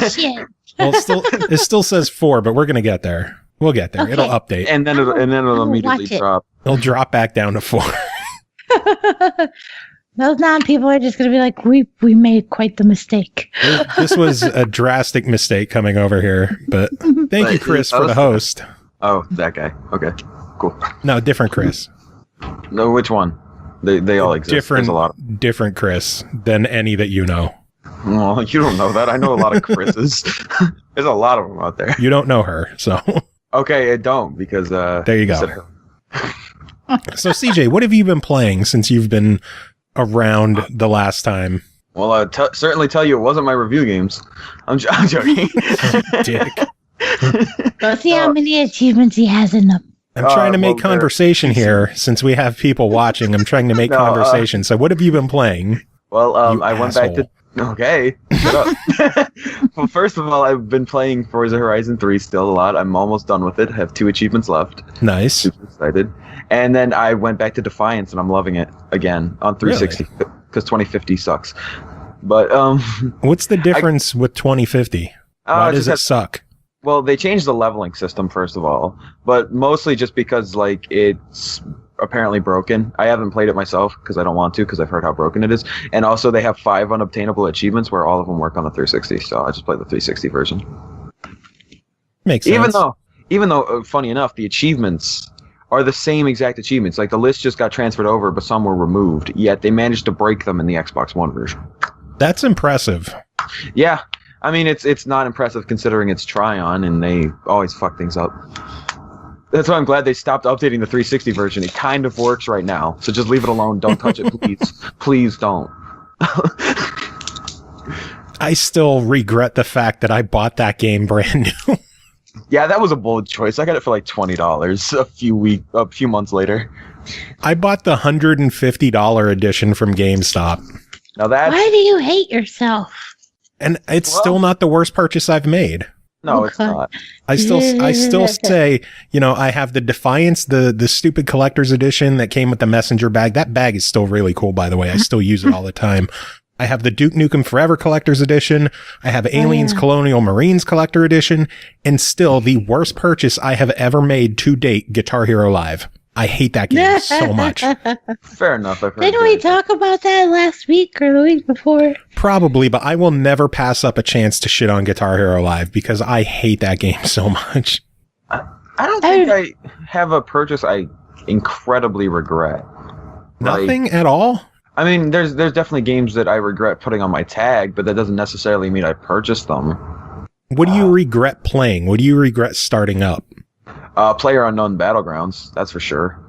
B: Shit.
D: Well, it still says 4, but we're going to get there. We'll get there. Okay. It'll update.
C: And then it'll immediately drop.
D: It'll drop back down to 4.
B: Those non-people are just going to be like, we made quite the mistake.
D: This was a drastic mistake coming over here, but thank you, Chris, for the host.
C: Oh, that guy. Okay, cool.
D: No, different Chris.
C: No, which one? They all exist. There's a lot.
D: Different Chris than any that you know.
C: Well, you don't know that. I know a lot of Chris's. There's a lot of them out there.
D: You don't know her, so.
C: Okay, I don't, because
D: there you go. So, CJ, what have you been playing since you've been around the last time?
C: Well, I'll certainly tell you it wasn't my review games. I'm joking.
D: Dick.
B: Go see how many achievements he has in them.
D: I'm trying to make conversation here since we have people watching. I'm trying to make conversation. So what have you been playing?
C: Well, I went back to... Okay, shut up. Well, first of all, I've been playing Forza Horizon 3 still a lot. I'm almost done with it. I have 2 achievements left.
D: Nice.
C: Super excited. And then I went back to Defiance, and I'm loving it again on 360 because 2050 sucks. But
D: what's the difference with 2050? Why does it suck?
C: Well, they changed the leveling system first of all, but mostly just because like it's apparently broken. I haven't played it myself because I don't want to because I've heard how broken it is. And also they have 5 unobtainable achievements where all of them work on the 360. So I just played the 360 version.
D: Makes sense.
C: Even though, funny enough, the achievements are the same exact achievements. Like the list just got transferred over, but some were removed. Yet they managed to break them in the Xbox One version.
D: That's impressive.
C: Yeah. I mean, it's not impressive considering it's Tryon, and they always fuck things up. That's why I'm glad they stopped updating the 360 version. It kind of works right now, so just leave it alone. Don't touch it, please. Please don't.
D: I still regret the fact that I bought that game brand new.
C: Yeah, that was a bold choice. I got it for like $20 a few months later.
D: I bought the $150 edition from GameStop.
C: Now that's...
B: Why do you hate yourself?
D: And it's still not the worst purchase I've made.
C: No, it's not.
D: I still say, I have the Defiance, the stupid collector's edition that came with the messenger bag. That bag is still really cool, by the way. I still use it all the time. I have the Duke Nukem Forever collector's edition. I have Aliens Colonial Marines collector edition. And still the worst purchase I have ever made to date, Guitar Hero Live. I hate that game so much.
C: Fair enough.
B: Didn't we talk about that last week or the week before?
D: Probably, but I will never pass up a chance to shit on Guitar Hero Live because I hate that game so much.
C: I don't think I have a purchase I incredibly regret.
D: Nothing at all?
C: I mean, there's definitely games that I regret putting on my tag, but that doesn't necessarily mean I purchased them.
D: What do you regret playing? What do you regret starting up?
C: PlayerUnknown Battlegrounds, that's for sure.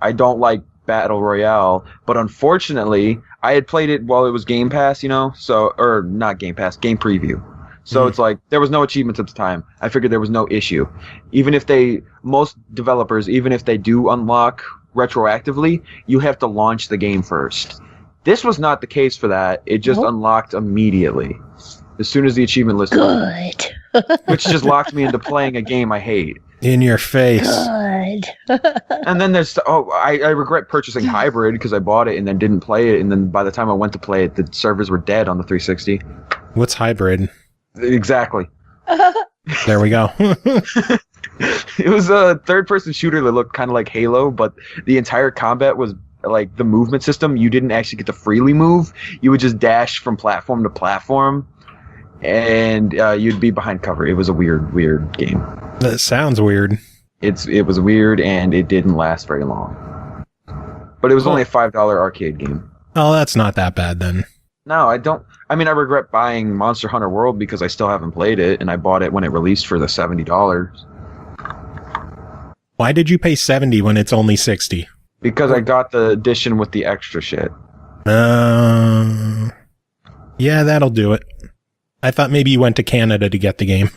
C: I don't like Battle Royale, but unfortunately, I had played it while it was Game Pass, or not Game Pass, Game Preview. So it's like, there was no achievements at the time. I figured there was no issue. Most developers, even if they do unlock retroactively, you have to launch the game first. This was not the case for that. It just unlocked immediately. As soon as the achievement list
B: Good.
C: which just locked me into playing a game I hate.
D: In your face.
B: Good.
C: And then there's I regret purchasing Hybrid because I bought it and then didn't play it, and then by the time I went to play it, the servers were dead on the 360.
D: What's Hybrid?
C: Exactly.
D: There we go.
C: It was a third-person shooter that looked kind of like Halo, but the entire combat was like the movement system. You didn't actually get to freely move. You would just dash from platform to platform, and you'd be behind cover. It was a weird game.
D: That sounds weird.
C: It was weird, and it didn't last very long. But it was only a $5 arcade game.
D: Oh, that's not that bad then.
C: No, I don't. I mean, I regret buying Monster Hunter World because I still haven't played it, and I bought it when it released for the $70.
D: Why did you pay $70 when it's only $60?
C: Because I got the edition with the extra shit.
D: Yeah, that'll do it. I thought maybe you went to Canada to get the game.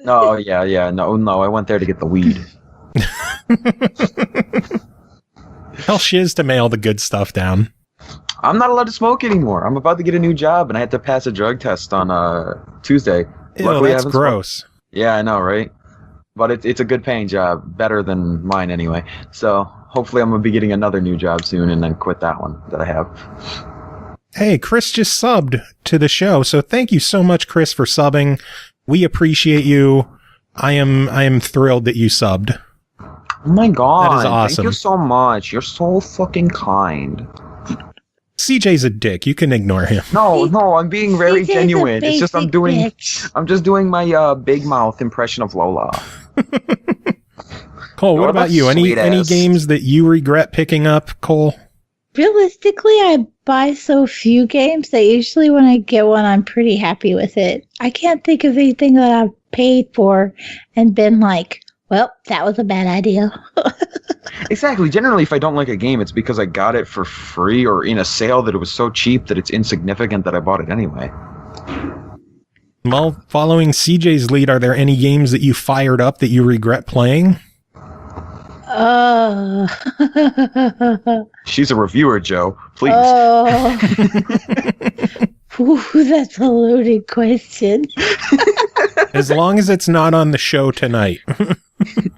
C: Oh, yeah. No, I went there to get the weed.
D: Tell Shiz to mail the good stuff down.
C: I'm not allowed to smoke anymore. I'm about to get a new job, and I had to pass a drug test on Tuesday.
D: Ew,
C: Luckily,
D: that's gross.
C: Smoked. Yeah, I know, right? But it's a good paying job, better than mine anyway. So hopefully I'm going to be getting another new job soon and then quit that one that I have.
D: Hey, Chris just subbed to the show, so thank you so much, Chris, for subbing. We appreciate you. I am thrilled that you subbed.
C: Oh my god.
D: That is awesome.
C: Thank you so much. You're so fucking kind.
D: CJ's a dick. You can ignore him.
C: No, I'm being very
B: CJ's a
C: genuine. It's just I'm
B: basic
C: just doing my big mouth impression of Lola.
D: Cole, what about you? Any games that you regret picking up, Cole?
B: Realistically, I buy so few games that usually when I get one, I'm pretty happy with it. I can't think of anything that I've paid for and been like, well, that was a bad idea.
C: Exactly. Generally, if I don't like a game, it's because I got it for free or in a sale that it was so cheap that it's insignificant that I bought it anyway.
D: Well, following CJ's lead, are there any games that you fired up that you regret playing?
C: She's a reviewer, Joe. Please.
B: Ooh, that's a loaded question.
D: As long as it's not on the show tonight.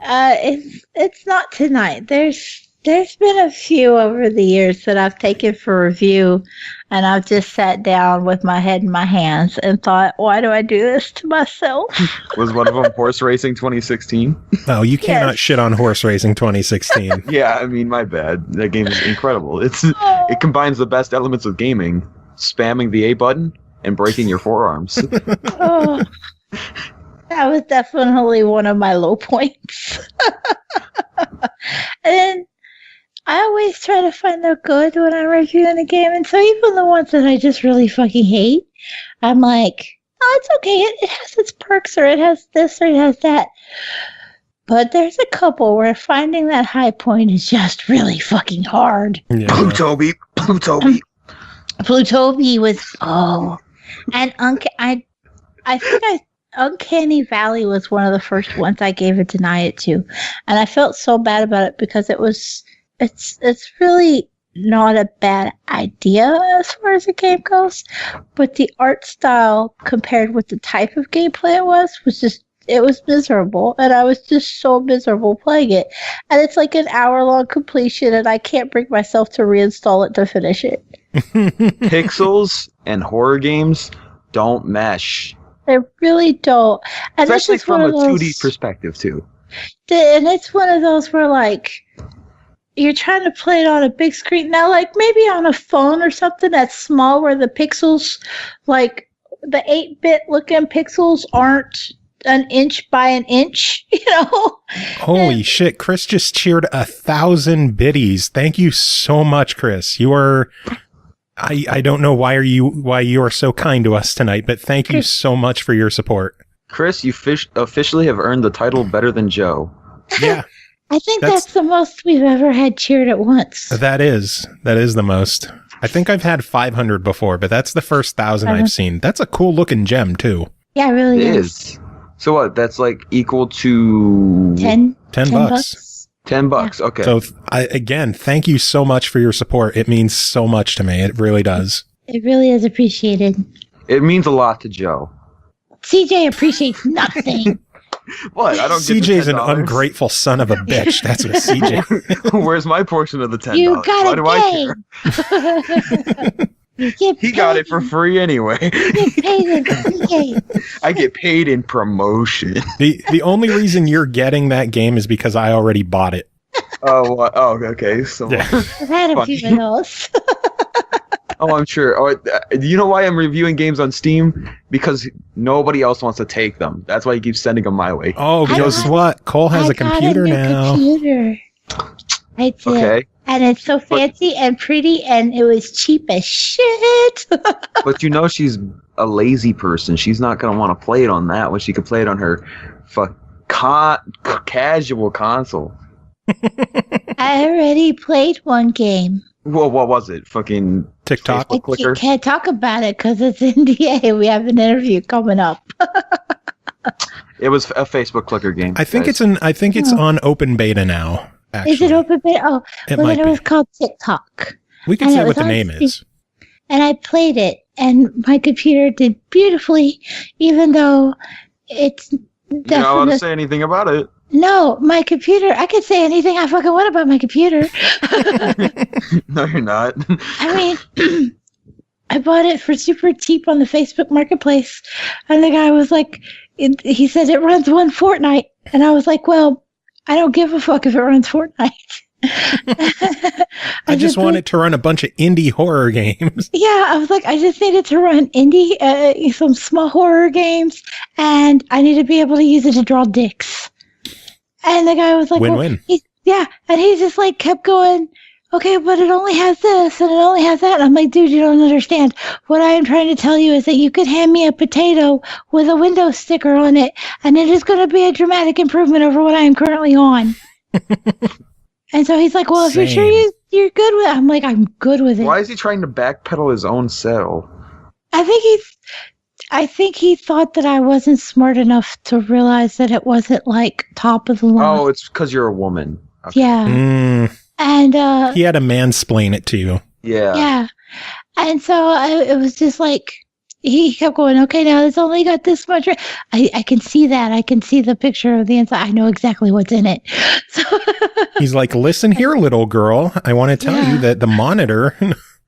B: It's not tonight. There's been a few over the years that I've taken for review, and I've just sat down with my head in my hands and thought, why do I do this to myself?
C: Was one of them Horse Racing 2016?
D: Oh, you cannot shit on Horse Racing 2016.
C: Yeah, I mean, my bad. That game is incredible. It combines the best elements of gaming, spamming the A button and breaking your forearms.
B: Oh, that was definitely one of my low points. And I always try to find the good when I'm reviewing a game, and so even the ones that I just really fucking hate, I'm like, oh, it's okay. It has its perks, or it has this, or it has that. But there's a couple where finding that high point is just really fucking hard.
D: Yeah.
C: Plutobi.
B: Plutobi was and I think Uncanny Valley was one of the first ones I gave a deny it to, and I felt so bad about it because it's really not a bad idea as far as the game goes, but the art style compared with the type of gameplay it was miserable, and I was just so miserable playing it. And it's like an hour-long completion, and I can't bring myself to reinstall it to finish it.
C: Pixels and horror games don't mesh.
B: They really don't. And
C: Especially
B: this is
C: from
B: one
C: a
B: of those,
C: 2D perspective, too.
B: And it's one of those where, like, you're trying to play it on a big screen. Now, like, maybe on a phone or something that's small where the pixels, like, the 8-bit looking pixels aren't an inch by an inch, you know?
D: Holy shit, Chris just cheered 1,000 biddies. Thank you so much, Chris. You are... I don't know why you are so kind to us tonight, but thank you so much for your support.
C: Chris, you officially have earned the title Better Than Joe.
D: Yeah.
B: I think that's the most we've ever had cheered at once.
D: That is the most. I think I've had 500 before, but that's the first 1,000 I've seen. That's a cool looking gem too.
B: Yeah, it really
C: It
B: is.
C: is. So what? That's like equal to
B: $10
D: bucks.
C: $10. Okay.
D: So again, thank you so much for your support. It means so much to me. It really does.
B: It really is appreciated.
C: It means a lot to Joe.
B: CJ appreciates nothing.
C: What? I don't get
D: CJ's
C: the
D: an
C: $10.
D: ungrateful son of a bitch. That's what CJ.
C: Where's my portion of the $10?
B: You got
C: Why
B: it
C: do I care? He got it for free anyway.
B: You get paid in CJ.
C: I get paid in promotion.
D: The only reason you're getting that game is because I already bought it.
C: Oh, okay. So,
D: Yeah.
B: I've had a few of those.
C: I'm sure. Oh, you know why I'm reviewing games on Steam? Because nobody else wants to take them. That's why he keeps sending them my way.
D: Oh, guess what? Cole has a computer now.
B: Computer. I did.
C: Okay.
B: And it's so fancy and pretty, and it was cheap as shit.
C: But you know she's a lazy person. She's not going to want to play it on that when she could play it on her casual console.
B: I already played one game.
C: Well, what was it? Fucking
D: TikTok.
C: Facebook clicker?
B: Can't talk about it because it's NDA. We have an interview coming up.
C: It was a Facebook clicker game.
D: I think
C: guys.
D: it's on open beta now. Actually.
B: Is it open beta? Oh,
D: It
B: well,
D: might
B: then it
D: be.
B: was called TikTok.
D: We can
B: And
D: say
B: it
D: what
B: was
D: the
B: on
D: name
B: Steam.
D: is.
B: And I played it, and my computer did beautifully, even though it's
C: You're not allowed to
B: definitely...
C: say anything about it.
B: No, my computer, I could say anything I fucking want about my computer.
C: No, you're not.
B: I mean, I bought it for super cheap on the Facebook Marketplace, and the guy was like, he said it runs one Fortnite, and I was like, well, I don't give a fuck if it runs Fortnite.
D: I just want it to run a bunch of indie horror games.
B: Yeah, I was like, I just needed to run indie, some small horror games, and I need to be able to use it to draw dicks. And the guy was like,
D: win-win.
B: Yeah, and he just like kept going, okay, but it only has this and it only has that. And I'm like, dude, you don't understand. What I am trying to tell you is that you could hand me a potato with a Windows sticker on it, and it is going to be a dramatic improvement over what I am currently on. And so he's like, well, if you're sure you're good with it, I'm like, I'm good with it.
C: Why is he trying to backpedal his own sale?
B: I think he thought that I wasn't smart enough to realize that it wasn't like top of the line.
C: Oh, it's because you're a woman. Okay.
B: Yeah. And
D: he had to mansplain it to you.
C: Yeah.
B: Yeah. And so it was just like, he kept going, okay, now it's only got this much. I can see that. I can see the picture of the inside. I know exactly what's in it. So
D: he's like, listen here, little girl. I want to tell you that the monitor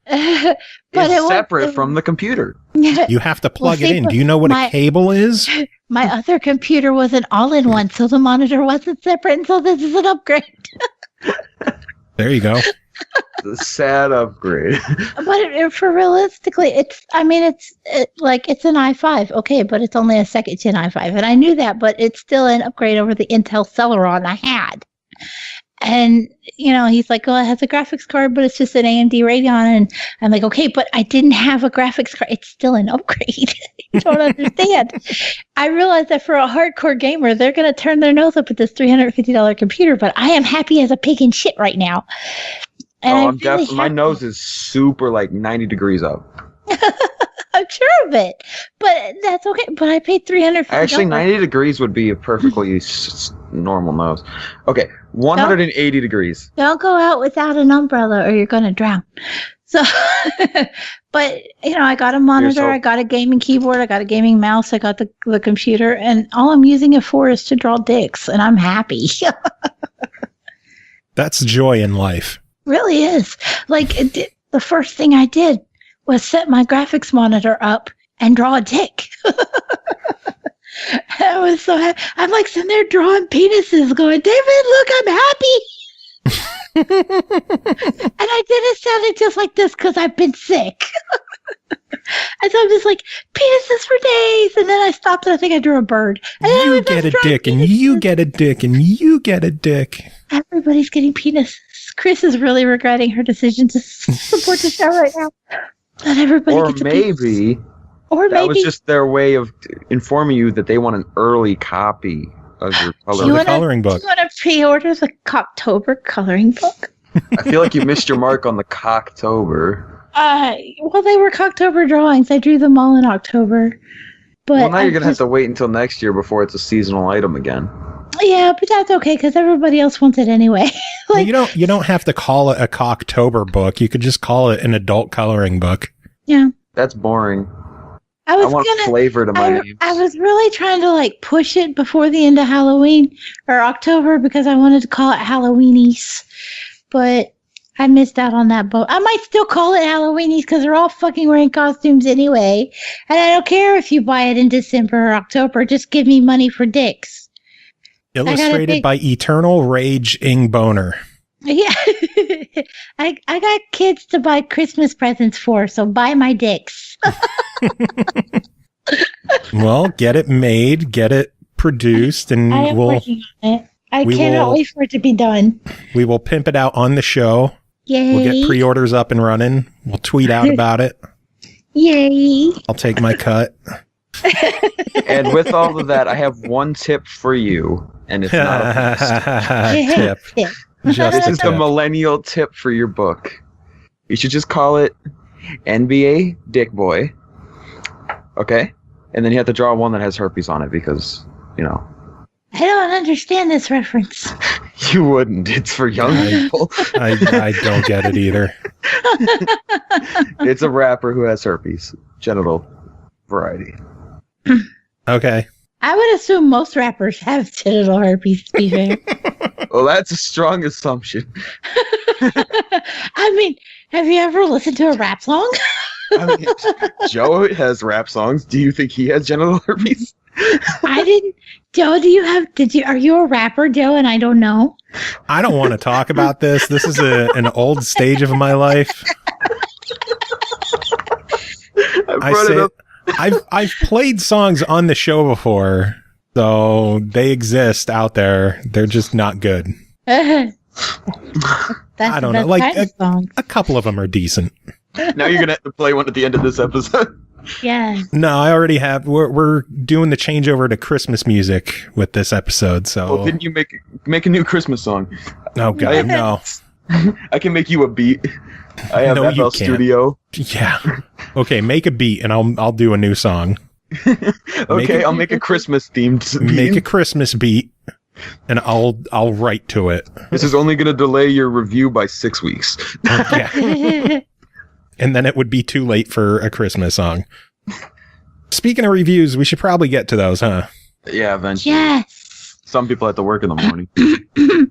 B: but
C: it's separate from the computer.
D: you have to plug it in. Do you know what a cable is?
B: My other computer was an all-in-one, so the monitor wasn't separate, and so this is an upgrade.
D: There you go.
C: The sad upgrade.
B: But for realistically, it's an i5, okay, but it's only a second gen i5, and I knew that, but it's still an upgrade over the Intel Celeron I had. And he's like, well, it has a graphics card, but it's just an AMD Radeon, and I'm like, okay, but I didn't have a graphics card. It's still an upgrade. You don't understand. I realized that for a hardcore gamer, they're going to turn their nose up at this $350 computer, but I am happy as a pig in shit right now. And
C: my nose is super 90 degrees up.
B: I'm sure of it, but that's okay. But I paid $350.
C: Actually, 90 degrees would be a perfectly normal nose. Okay, 180 degrees.
B: Don't go out without an umbrella or you're going to drown. So, but I got a monitor, I got a gaming keyboard, I got a gaming mouse, I got the computer, and all I'm using it for is to draw dicks, and I'm happy.
D: That's joy in life.
B: Really is. The first thing I did was set my graphics monitor up and draw a dick. I was so happy. I'm sitting there drawing penises going, David, look, I'm happy. And I did it sounding just like this because I've been sick. And so I'm just like, penises for days. And then I stopped and I think I drew a bird. And
D: you get a dick and you get a dick and you get a dick.
B: Everybody's getting penises. Chris is really regretting her decision to support the show right now. Not everybody gets a penis. Or
C: that was just their way of informing you that they want an early copy of your
D: coloring book.
B: You want to pre-order the Cocktober coloring book?
C: I feel like you missed your mark on the Cocktober.
B: Well, they were Cocktober drawings. I drew them all in October. But
C: now you're going to have to wait until next year before it's a seasonal item again.
B: Yeah, but that's okay because everybody else wants it anyway.
D: Well, you don't have to call it a Cocktober book. You could just call it an adult coloring book.
B: Yeah.
C: That's boring.
B: I
C: want flavor to my name.
B: I was really trying to push it before the end of Halloween or October because I wanted to call it Halloweenies, but I missed out on that boat. I might still call it Halloweenies because they're all fucking wearing costumes anyway, and I don't care if you buy it in December or October. Just give me money for dicks.
D: Illustrated by Eternal Rage Ing Boner.
B: Yeah, I got kids to buy Christmas presents for, so buy my dicks.
D: Well, get it made, get it produced, and
B: I am working on it. I cannot wait for it to be done.
D: We will pimp it out on the show.
B: Yay!
D: We'll get pre-orders up and running. We'll tweet out about it.
B: Yay!
D: I'll take my cut.
C: And with all of that, I have one tip for you, and it's not a
D: tip. This
C: is the millennial tip for your book. You should just call it NBA Dick Boy. Okay? And then you have to draw one that has herpes on it because,
B: I don't understand this reference.
C: You wouldn't. It's for young people.
D: I don't get it either.
C: It's a rapper who has herpes. Genital variety.
B: I
D: Okay.
B: would assume most rappers have genital herpes, to be fair.
C: Well, that's a strong assumption.
B: I mean, have you ever listened to a rap song?
C: Joe has rap songs. Do you think he has genital herpes?
B: I didn't. Joe, are you a rapper, Joe? And I don't know.
D: I don't want to talk about this. This is an old stage of my life. I've played songs on the show before, so they exist out there. They're just not good.
B: I
D: don't know. Like a couple of them are decent.
C: Now you're gonna have to play one at the end of this episode.
B: Yeah.
D: No, I already have. We're doing the changeover to Christmas music with this episode. So
C: well, didn't you make a new Christmas song?
D: Oh God, no.
C: I can make you a beat. I have
D: No, you
C: FL
D: can't.
C: Studio.
D: Yeah. Okay, make a beat and I'll do a new song.
C: Okay, I'll make a Christmas themed beat.
D: Make a Christmas beat and I'll write to it.
C: This is only going to delay your review by 6 weeks.
D: Yeah. And then it would be too late for a Christmas song. Speaking of reviews, we should probably get to those, huh?
C: Yeah, eventually.
B: Yes.
C: Some people have to work in the morning.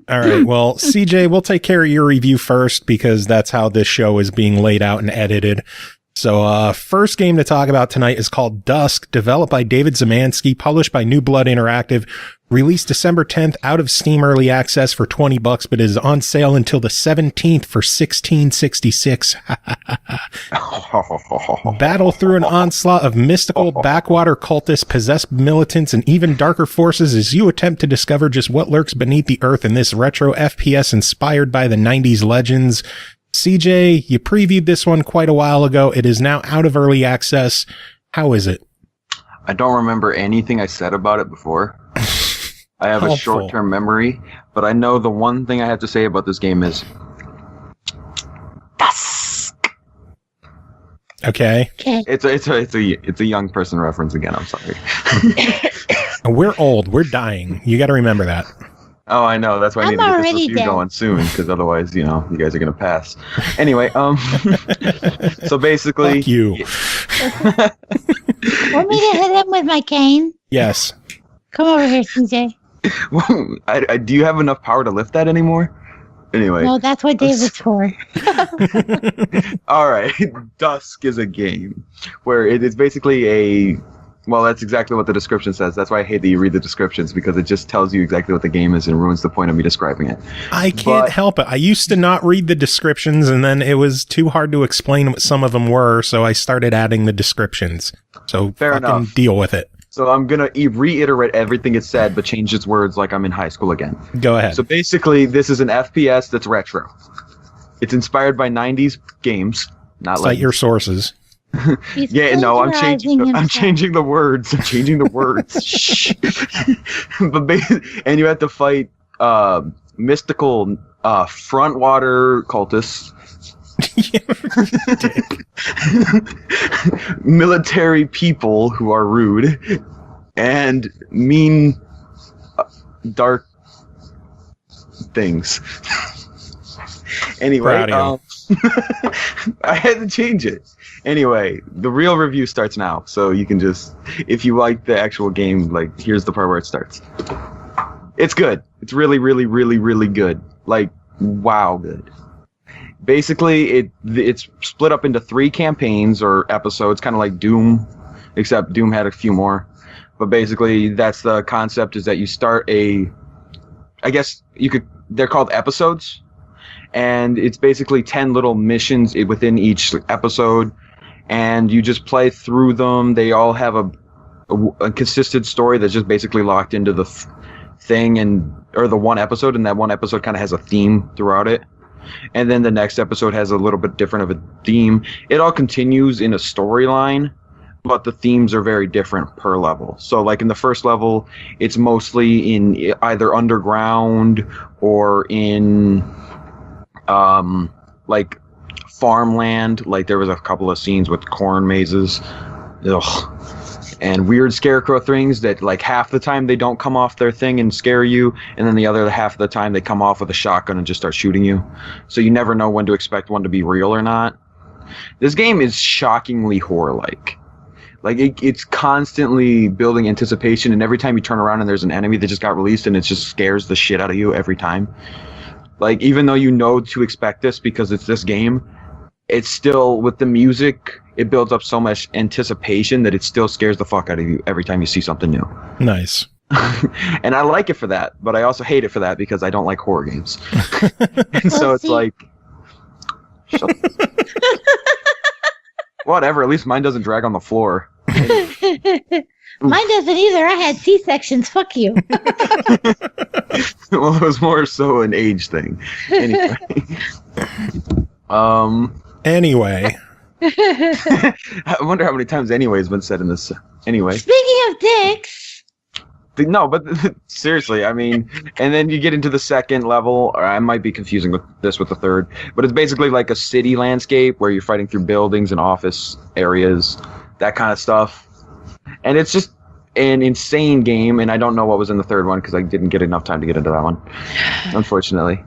D: All right. Well, CJ, we'll take care of your review first because that's how this show is being laid out and edited. So, first game to talk about tonight is called DUSK, developed by David Szymanski, published by New Blood Interactive, released December 10th out of Steam Early Access for $20, but is on sale until the 17th for $16.66. Battle through an onslaught of mystical backwater cultists, possessed militants, and even darker forces as you attempt to discover just what lurks beneath the earth in this retro FPS inspired by the 90s legends. CJ, you previewed this one quite a while ago. It is now out of early access. How is it?
C: I don't remember anything I said about it before. I have a short-term memory, but I know the one thing I have to say about this game is DUSK.
D: Okay.
C: It's a young person reference again. I'm sorry.
D: We're old. We're dying. You got to remember that.
C: Oh, I know. That's why I need to get this review going soon, because otherwise, you guys are going to pass. Anyway, so basically...
D: Fuck you.
B: Want me to hit him with my cane?
D: Yes.
B: Come over here, CJ.
C: Do you have enough power to lift that anymore? Anyway.
B: No, that's what David's for.
C: All right. DUSK is a game where it is basically well, that's exactly what the description says. That's why I hate that you read the descriptions, because it just tells you exactly what the game is and ruins the point of me describing it.
D: I can't help it. I used to not read the descriptions, and then it was too hard to explain what some of them were, so I started adding the descriptions. So
C: Fair enough.
D: Deal with it.
C: So I'm going to reiterate everything it said, but change its words like I'm in high school again.
D: Go ahead.
C: So basically, this is an FPS that's retro. It's inspired by 90s games. Not
D: Cite your sources.
C: Yeah, no, I'm changing the words. I'm changing the words. Shh. And you have to fight mystical frontwater cultists. Military people who are rude and mean dark things. Anyway, I had to change it. Anyway, the real review starts now, so you can just, if you like the actual game, like, here's the part where it starts. It's good. It's really, really, really, really good. Like, wow good. Basically, it's split up into 3 campaigns or episodes, kind of like Doom, except Doom had a few more. But basically, that's the concept, is that you start they're called episodes, and it's basically 10 little missions within each episode, and you just play through them. They all have a consistent story that's just basically locked into the thing, or the one episode, and that one episode kind of has a theme throughout it. And then the next episode has a little bit different of a theme. It all continues in a storyline, but the themes are very different per level. So like in the first level, it's mostly in either underground or in like farmland. Like there was a couple of scenes with corn mazes. Ugh. And weird scarecrow things that, like, half the time they don't come off their thing and scare you, and then the other half of the time they come off with a shotgun and just start shooting you. So you never know when to expect one to be real or not. This game is shockingly horror-like. Like, it's constantly building anticipation, and every time you turn around and there's an enemy that just got released, and it just scares the shit out of you every time. Like, even though you know to expect this because it's this game, it's still, with the music, it builds up so much anticipation that it still scares the fuck out of you every time you see something new.
D: Nice.
C: And I like it for that, but I also hate it for that because I don't like horror games. And so it's like, whatever, at least mine doesn't drag on the floor.
B: Mine doesn't either. I had C-sections. Fuck you.
C: Well, it was more so an age thing. Anyway.
D: Anyway.
C: I wonder how many times anyway has been said in this. Anyway.
B: Speaking of dicks.
C: No, but seriously, I mean, and then you get into the second level, or I might be confusing with the third, but it's basically like a city landscape where you're fighting through buildings and office areas, that kind of stuff. And it's just an insane game, and I don't know what was in the third one because I didn't get enough time to get into that one, unfortunately.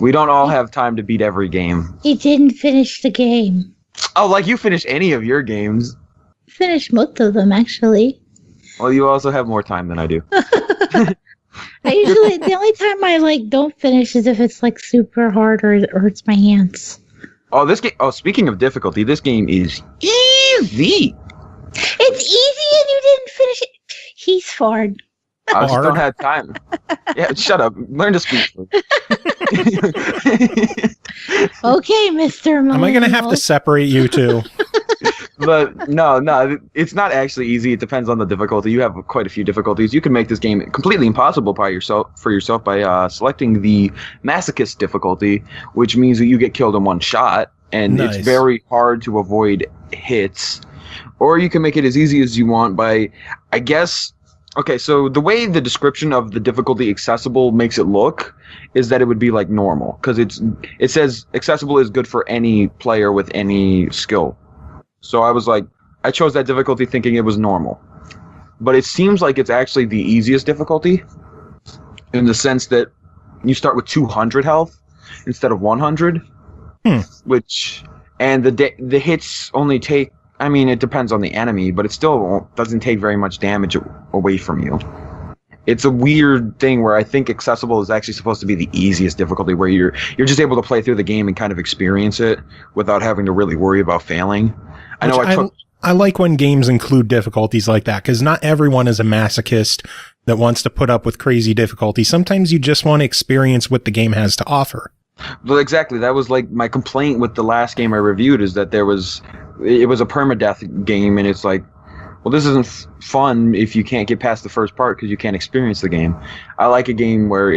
C: We don't all have time to beat every game.
B: He didn't finish the game.
C: Oh, like you finish any of your games.
B: Finished most of them, actually.
C: Well, you also have more time than I do.
B: I usually, the only time I don't finish is if it's super hard or it hurts my hands.
C: Oh, this game. Oh, speaking of difficulty, this game is easy.
B: It's easy and you didn't finish it. He's hard.
C: I just don't have time. Yeah, shut up. Learn to speak.
B: Okay, Mr.
D: Am I going to have to separate you two?
C: But no, it's not actually easy. It depends on the difficulty. You have quite a few difficulties. You can make this game completely impossible for yourself by selecting the masochist difficulty, which means that you get killed in one shot, and
D: Nice.
C: It's very hard to avoid hits. Or you can make it as easy as you want by, I guess. Okay, so the way the description of the difficulty accessible makes it look is that it would be like normal, because it says accessible is good for any player with any skill. So I chose that difficulty thinking it was normal. But it seems like it's actually the easiest difficulty in the sense that you start with 200 health instead of 100. And the hits only take, I mean, it depends on the enemy, but it still doesn't take very much damage away from you. It's a weird thing where I think accessible is actually supposed to be the easiest difficulty, where you're just able to play through the game and kind of experience it without having to really worry about failing.
D: I like when games include difficulties like that, because not everyone is a masochist that wants to put up with crazy difficulty. Sometimes you just want to experience what the game has to offer.
C: Well, exactly. That was like my complaint with the last game I reviewed, is that it was a permadeath game, and it's like, well, this isn't fun if you can't get past the first part because you can't experience the game. I like a game where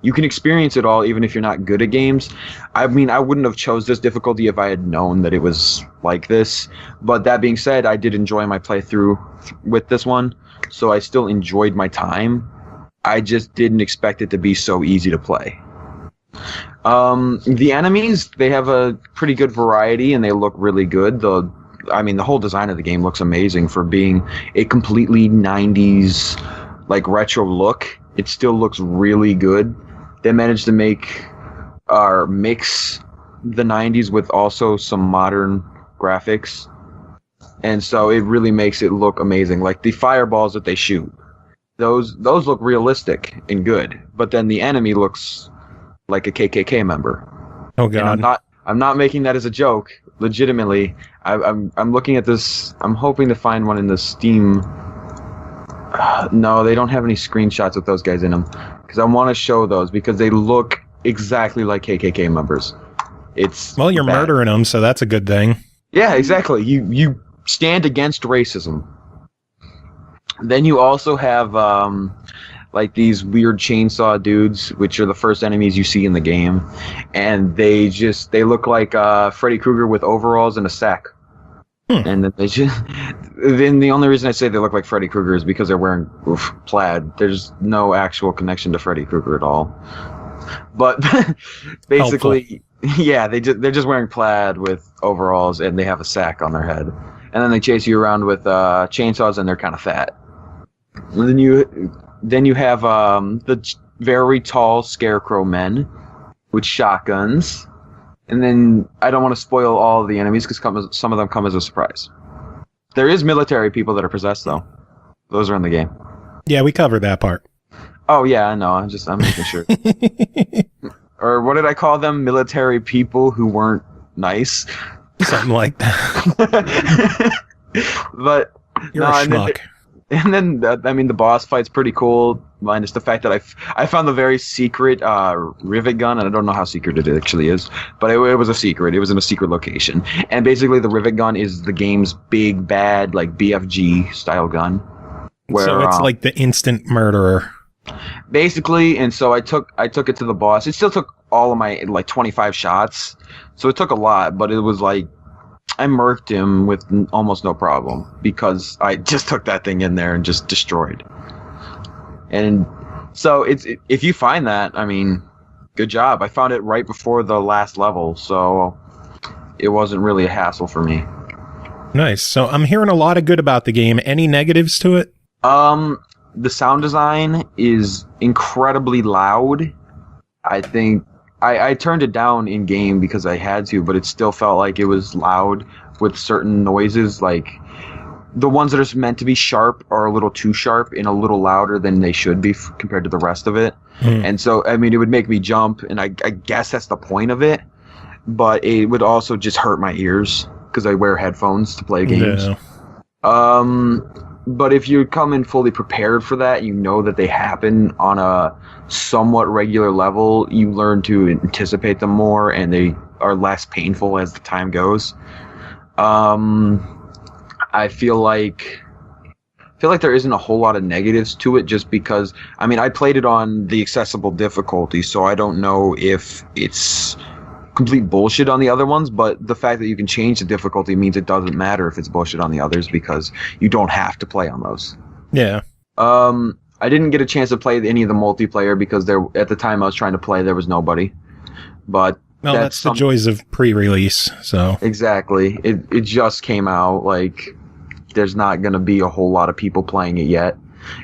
C: you can experience it all even if you're not good at games. I mean, I wouldn't have chose this difficulty if I had known that it was like this. But that being said, I did enjoy my playthrough with this one, so I still enjoyed my time. I just didn't expect it to be so easy to play. The enemies, they have a pretty good variety and they look really good. The whole design of the game looks amazing for being a completely 90s retro look. It still looks really good. They managed to mix the 90s with also some modern graphics. And so it really makes it look amazing. Like the fireballs that they shoot, those look realistic and good. But then the enemy looks like a KKK member.
D: Oh God!
C: And I'm not making that as a joke. Legitimately, I'm looking at this. I'm hoping to find one in the Steam. No, they don't have any screenshots with those guys in them, because I want to show those because they look exactly like KKK members. Well,
D: you're murdering them, so that's a good thing.
C: Yeah, exactly. You stand against racism. Then you also have these weird chainsaw dudes, which are the first enemies you see in the game, and they look like Freddy Krueger with overalls and a sack. And then the only reason I say they look like Freddy Krueger is because they're wearing plaid. There's no actual connection to Freddy Krueger at all. But basically, yeah, they're just wearing plaid with overalls and they have a sack on their head. And then they chase you around with chainsaws and they're kind of fat. And then you have the very tall scarecrow men with shotguns. And then I don't want to spoil all of the enemies because some of them come as a surprise. There is military people that are possessed, though. Those are in the game.
D: Yeah, we covered that part.
C: Oh, yeah, I know. I'm making sure. Or what did I call them? Military people who weren't nice.
D: Something like that.
C: But
D: You're a schmuck.
C: And then, the boss fight's pretty cool, minus the fact that I found the very secret rivet gun, and I don't know how secret it actually is, but it was a secret. It was in a secret location. And basically, the rivet gun is the game's big, bad, like, BFG style gun. Where,
D: so it's like the instant murderer.
C: Basically, and so I took it to the boss. It still took all of my, like, 25 shots, so it took a lot, but it was like, I murked him with almost no problem because I just took that thing in there and just destroyed. And so if you find that, good job. I found it right before the last level, so it wasn't really a hassle for me.
D: Nice. So I'm hearing a lot of good about the game. Any negatives to it?
C: The sound design is incredibly loud. I think I turned it down in game because I had to, but it still felt like it was loud with certain noises. Like the ones that are meant to be sharp are a little too sharp and a little louder than they should be compared to the rest of it. And so, it would make me jump, and I guess that's the point of it. But it would also just hurt my ears because I wear headphones to play games. Yeah. But if you come in fully prepared for that, you know that they happen on a somewhat regular level, you learn to anticipate them more, and they are less painful as the time goes. I feel like there isn't a whole lot of negatives to it, just because, I played it on the accessible difficulty, so I don't know if it's complete bullshit on the other ones, but the fact that you can change the difficulty means it doesn't matter if it's bullshit on the others because you don't have to play on those.
D: Yeah.
C: I didn't get a chance to play any of the multiplayer because at the time I was trying to play, there was nobody. But
D: well, that's the joys of pre-release. So
C: exactly, it just came out. Like, there's not going to be a whole lot of people playing it yet.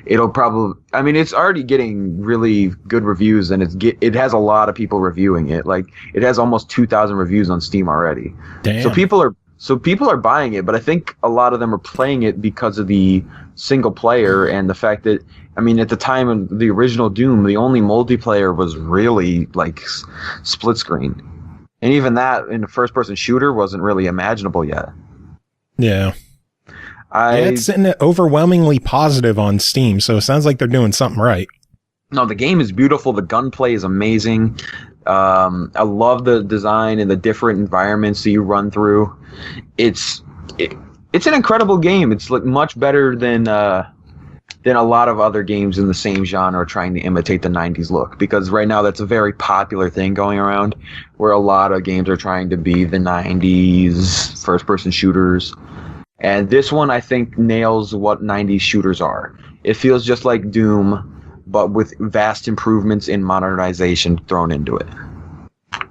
C: It'll probably, it's already getting really good reviews, and it has a lot of people reviewing it. Like, it has almost 2,000 reviews on Steam already.
D: Damn.
C: So people are buying it, but I think a lot of them are playing it because of the single player and the fact that, at the time of the original Doom, the only multiplayer was really like split screen. And even that in a first person shooter wasn't really imaginable yet.
D: Yeah. It's sitting at overwhelmingly positive on Steam, so it sounds like they're doing something right.
C: No, the game is beautiful. The gunplay is amazing. I love the design and the different environments that you run through. It's an incredible game. It's like much better than a lot of other games in the same genre trying to imitate the 90s look, because right now that's a very popular thing going around, where a lot of games are trying to be the 90s first-person shooters. And this one, I think, nails what 90s shooters are. It feels just like Doom, but with vast improvements in modernization thrown into it.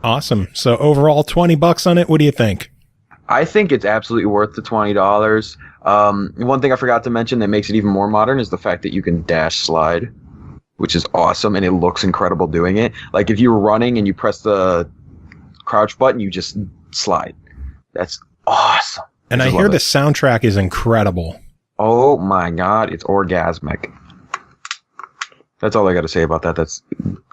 D: Awesome. So overall, $20 on it. What do you think?
C: I think it's absolutely worth the $20. One thing I forgot to mention that makes it even more modern is the fact that you can dash slide, which is awesome, and it looks incredible doing it. Like, if you were running and you press the crouch button, you just slide. That's awesome.
D: And I hear the soundtrack is incredible.
C: Oh my god, it's orgasmic. That's all I got to say about that.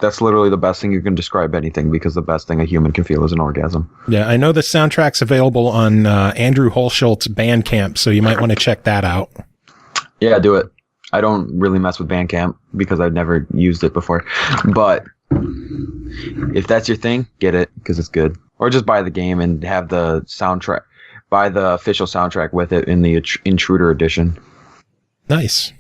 C: That's literally the best thing you can describe anything, because the best thing a human can feel is an orgasm.
D: Yeah, I know the soundtrack's available on Andrew Holschult's Bandcamp, so you might want to check that out.
C: Yeah, do it. I don't really mess with Bandcamp because I've never used it before. But if that's your thing, get it, because it's good. Or just buy the game and have the soundtrack. Buy the official soundtrack with it in the Intruder edition.
D: Nice.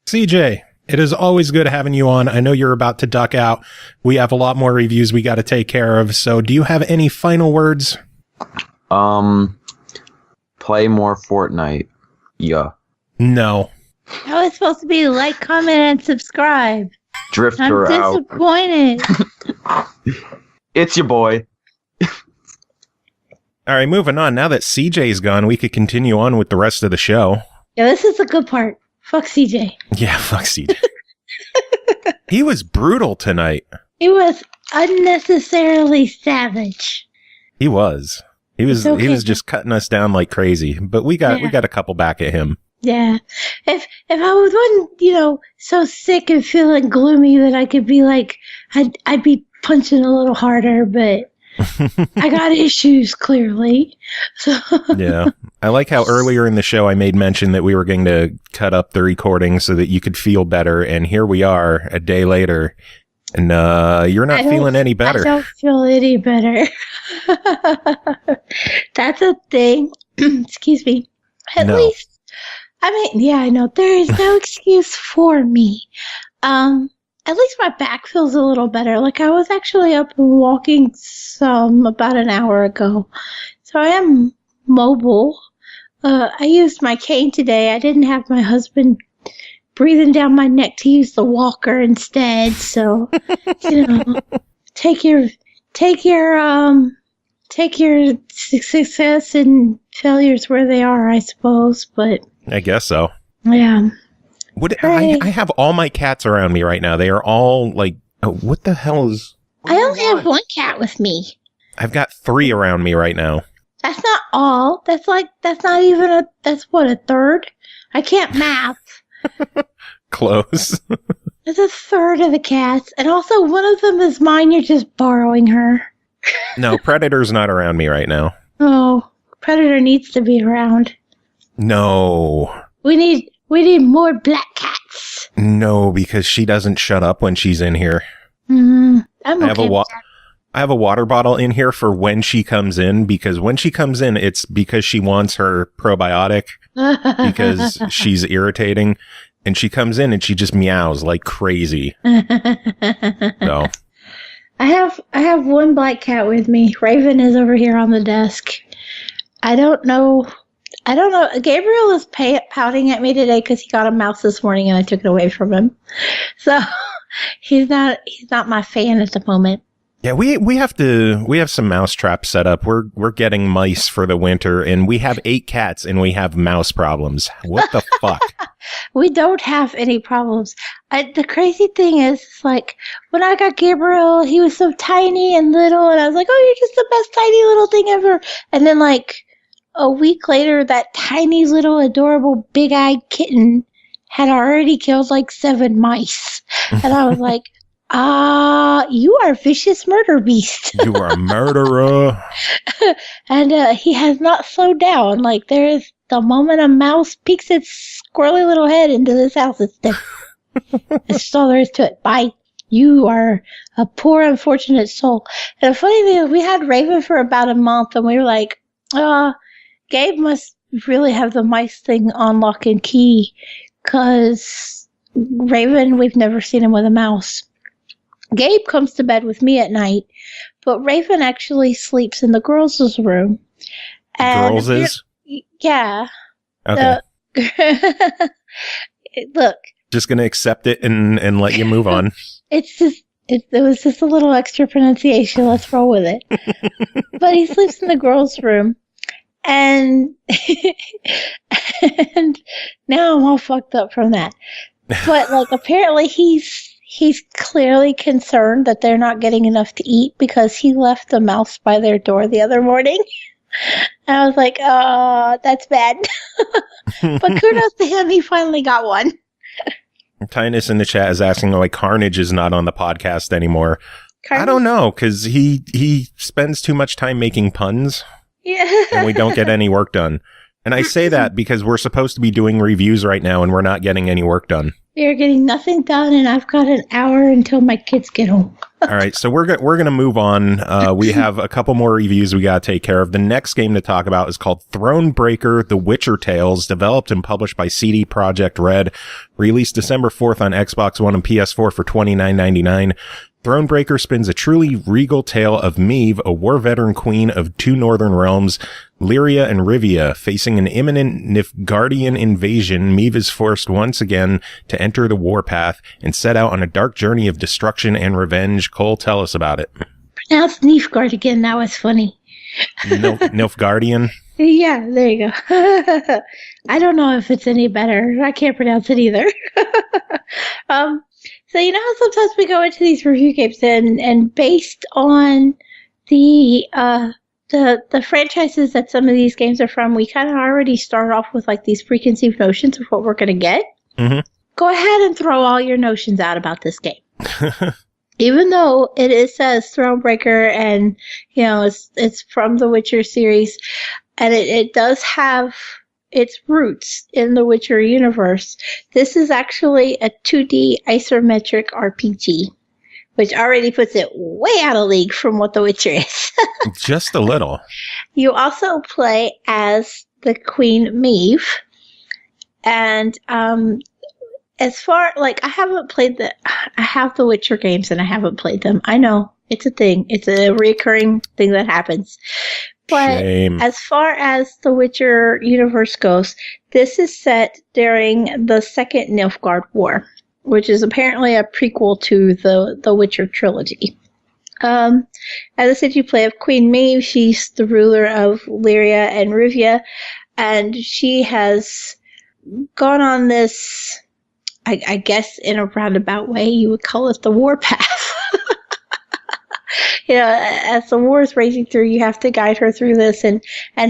D: CJ, it is always good having you on. I know you're about to duck out. We have a lot more reviews we got to take care of. So do you have any final words?
C: Play more Fortnite. Yeah.
D: No.
B: That was supposed to be like, comment, and subscribe.
C: Drifter out.
B: I'm disappointed.
C: It's your boy.
D: All right, moving on. Now that CJ's gone, we could continue on with the rest of the show.
B: Yeah, this is the good part. Fuck CJ.
D: Yeah, fuck CJ. He was brutal tonight.
B: He was unnecessarily savage.
D: He was. He was just cutting us down like crazy. But we got a couple back at him.
B: Yeah. If I wasn't, so sick and feeling gloomy that I could be like, I'd be punching a little harder, but I got issues, clearly. So
D: Yeah. I like how earlier in the show I made mention that we were going to cut up the recording so that you could feel better. And here we are a day later. And you're not feeling any better.
B: I don't feel any better. That's a thing. Excuse me. At least, I mean, yeah, I know. There is no excuse for me. At least my back feels a little better. Like, I was actually up and walking about an hour ago. So I am mobile. I used my cane today. I didn't have my husband breathing down my neck to use the walker instead. So, you know, take your success and failures where they are, I suppose. But
D: I guess so.
B: Yeah.
D: I have all my cats around me right now. They are all like, what the hell is...
B: I only have one cat with me.
D: I've got 3 around me right now.
B: That's not all. That's not even that's what, a third? I can't math.
D: Close.
B: It's a third of the cats. And also one of them is mine. You're just borrowing her.
D: No, Predator's not around me right now.
B: Oh, Predator needs to be around.
D: No.
B: We need more black cats.
D: No, because she doesn't shut up when she's in here.
B: I'm okay with that.
D: I have a water bottle in here for when she comes in, because when she comes in, it's because she wants her probiotic, because she's irritating, and she comes in and she just meows like crazy. So.
B: I have one black cat with me. Raven is over here on the desk. I don't know. Gabriel is pouting at me today because he got a mouse this morning and I took it away from him. So he's not my fan at the moment.
D: Yeah, we have some mouse traps set up. We're getting mice for the winter, and we have 8 cats and we have mouse problems. What the fuck?
B: We don't have any problems. The crazy thing is, like, when I got Gabriel, he was so tiny and little, and I was like, oh, you're just the best tiny little thing ever. And then, like, a week later, that tiny little adorable big-eyed kitten had already killed, like, 7 mice. And I was like, you are a vicious murder beast.
D: You are a murderer.
B: And he has not slowed down. Like, there's the moment a mouse peeks its squirrely little head into this house, it's dead. That's all there is to it. Bye. You are a poor, unfortunate soul. And the funny thing is, we had Raven for about a month, and we were like, Gabe must really have the mice thing on lock and key, because Raven, we've never seen him with a mouse. Gabe comes to bed with me at night, but Raven actually sleeps in the girls' room.
D: Girls'?
B: Yeah.
D: Okay.
B: Look.
D: Just going to accept it and let you move on.
B: It was just a little extra pronunciation. Let's roll with it. But he sleeps in the girls' room. And now I'm all fucked up from that. But, like, apparently he's clearly concerned that they're not getting enough to eat, because he left a mouse by their door the other morning. And I was like, oh, that's bad. But kudos to him, he finally got one.
D: Tynus in the chat is asking why Carnage is not on the podcast anymore. Carnage? I don't know, because he spends too much time making puns. Yeah. And we don't get any work done. And I say that because we're supposed to be doing reviews right now and we're not getting any work done.
B: You're getting nothing done, and I've got an hour until my kids get home.
D: All right, so we're going to move on. We have a couple more reviews we got to take care of. The next game to talk about is called Thronebreaker: The Witcher Tales, developed and published by CD Projekt Red, released December 4th on Xbox One and PS4 for $29.99. Thronebreaker spins a truly regal tale of Meve, a war veteran queen of 2 northern realms, Lyria and Rivia. Facing an imminent Nilfgaardian invasion, Meve is forced once again to enter the warpath and set out on a dark journey of destruction and revenge. Cole, tell us about it.
B: Pronounce Nilfgaard again. That was funny.
D: Nilfgaardian?
B: Yeah, there you go. I don't know if it's any better. I can't pronounce it either. So you know how sometimes we go into these review games and based on the franchises that some of these games are from, we kind of already start off with like these preconceived notions of what we're going to get. Mm-hmm. Go ahead and throw all your notions out about this game. even though it says Thronebreaker and, it's from the Witcher series, and it does have its roots in the Witcher universe, this is actually a 2D isometric RPG, which already puts it way out of league from what the Witcher is.
D: Just a little. You
B: also play as the Queen Maeve, and as far, I haven't played I have the Witcher games and I haven't played them. I know, it's a thing. It's a recurring thing that happens. But
D: Shame. As
B: far as the Witcher universe goes, this is set during the Second Nilfgaard War, which is apparently a prequel to the Witcher trilogy. As I said, you play of Queen Maeve. She's the ruler of Lyria and Rivia, and she has gone on this, I guess in a roundabout way, you would call it the warpath. As the war is raging through, you have to guide her through this and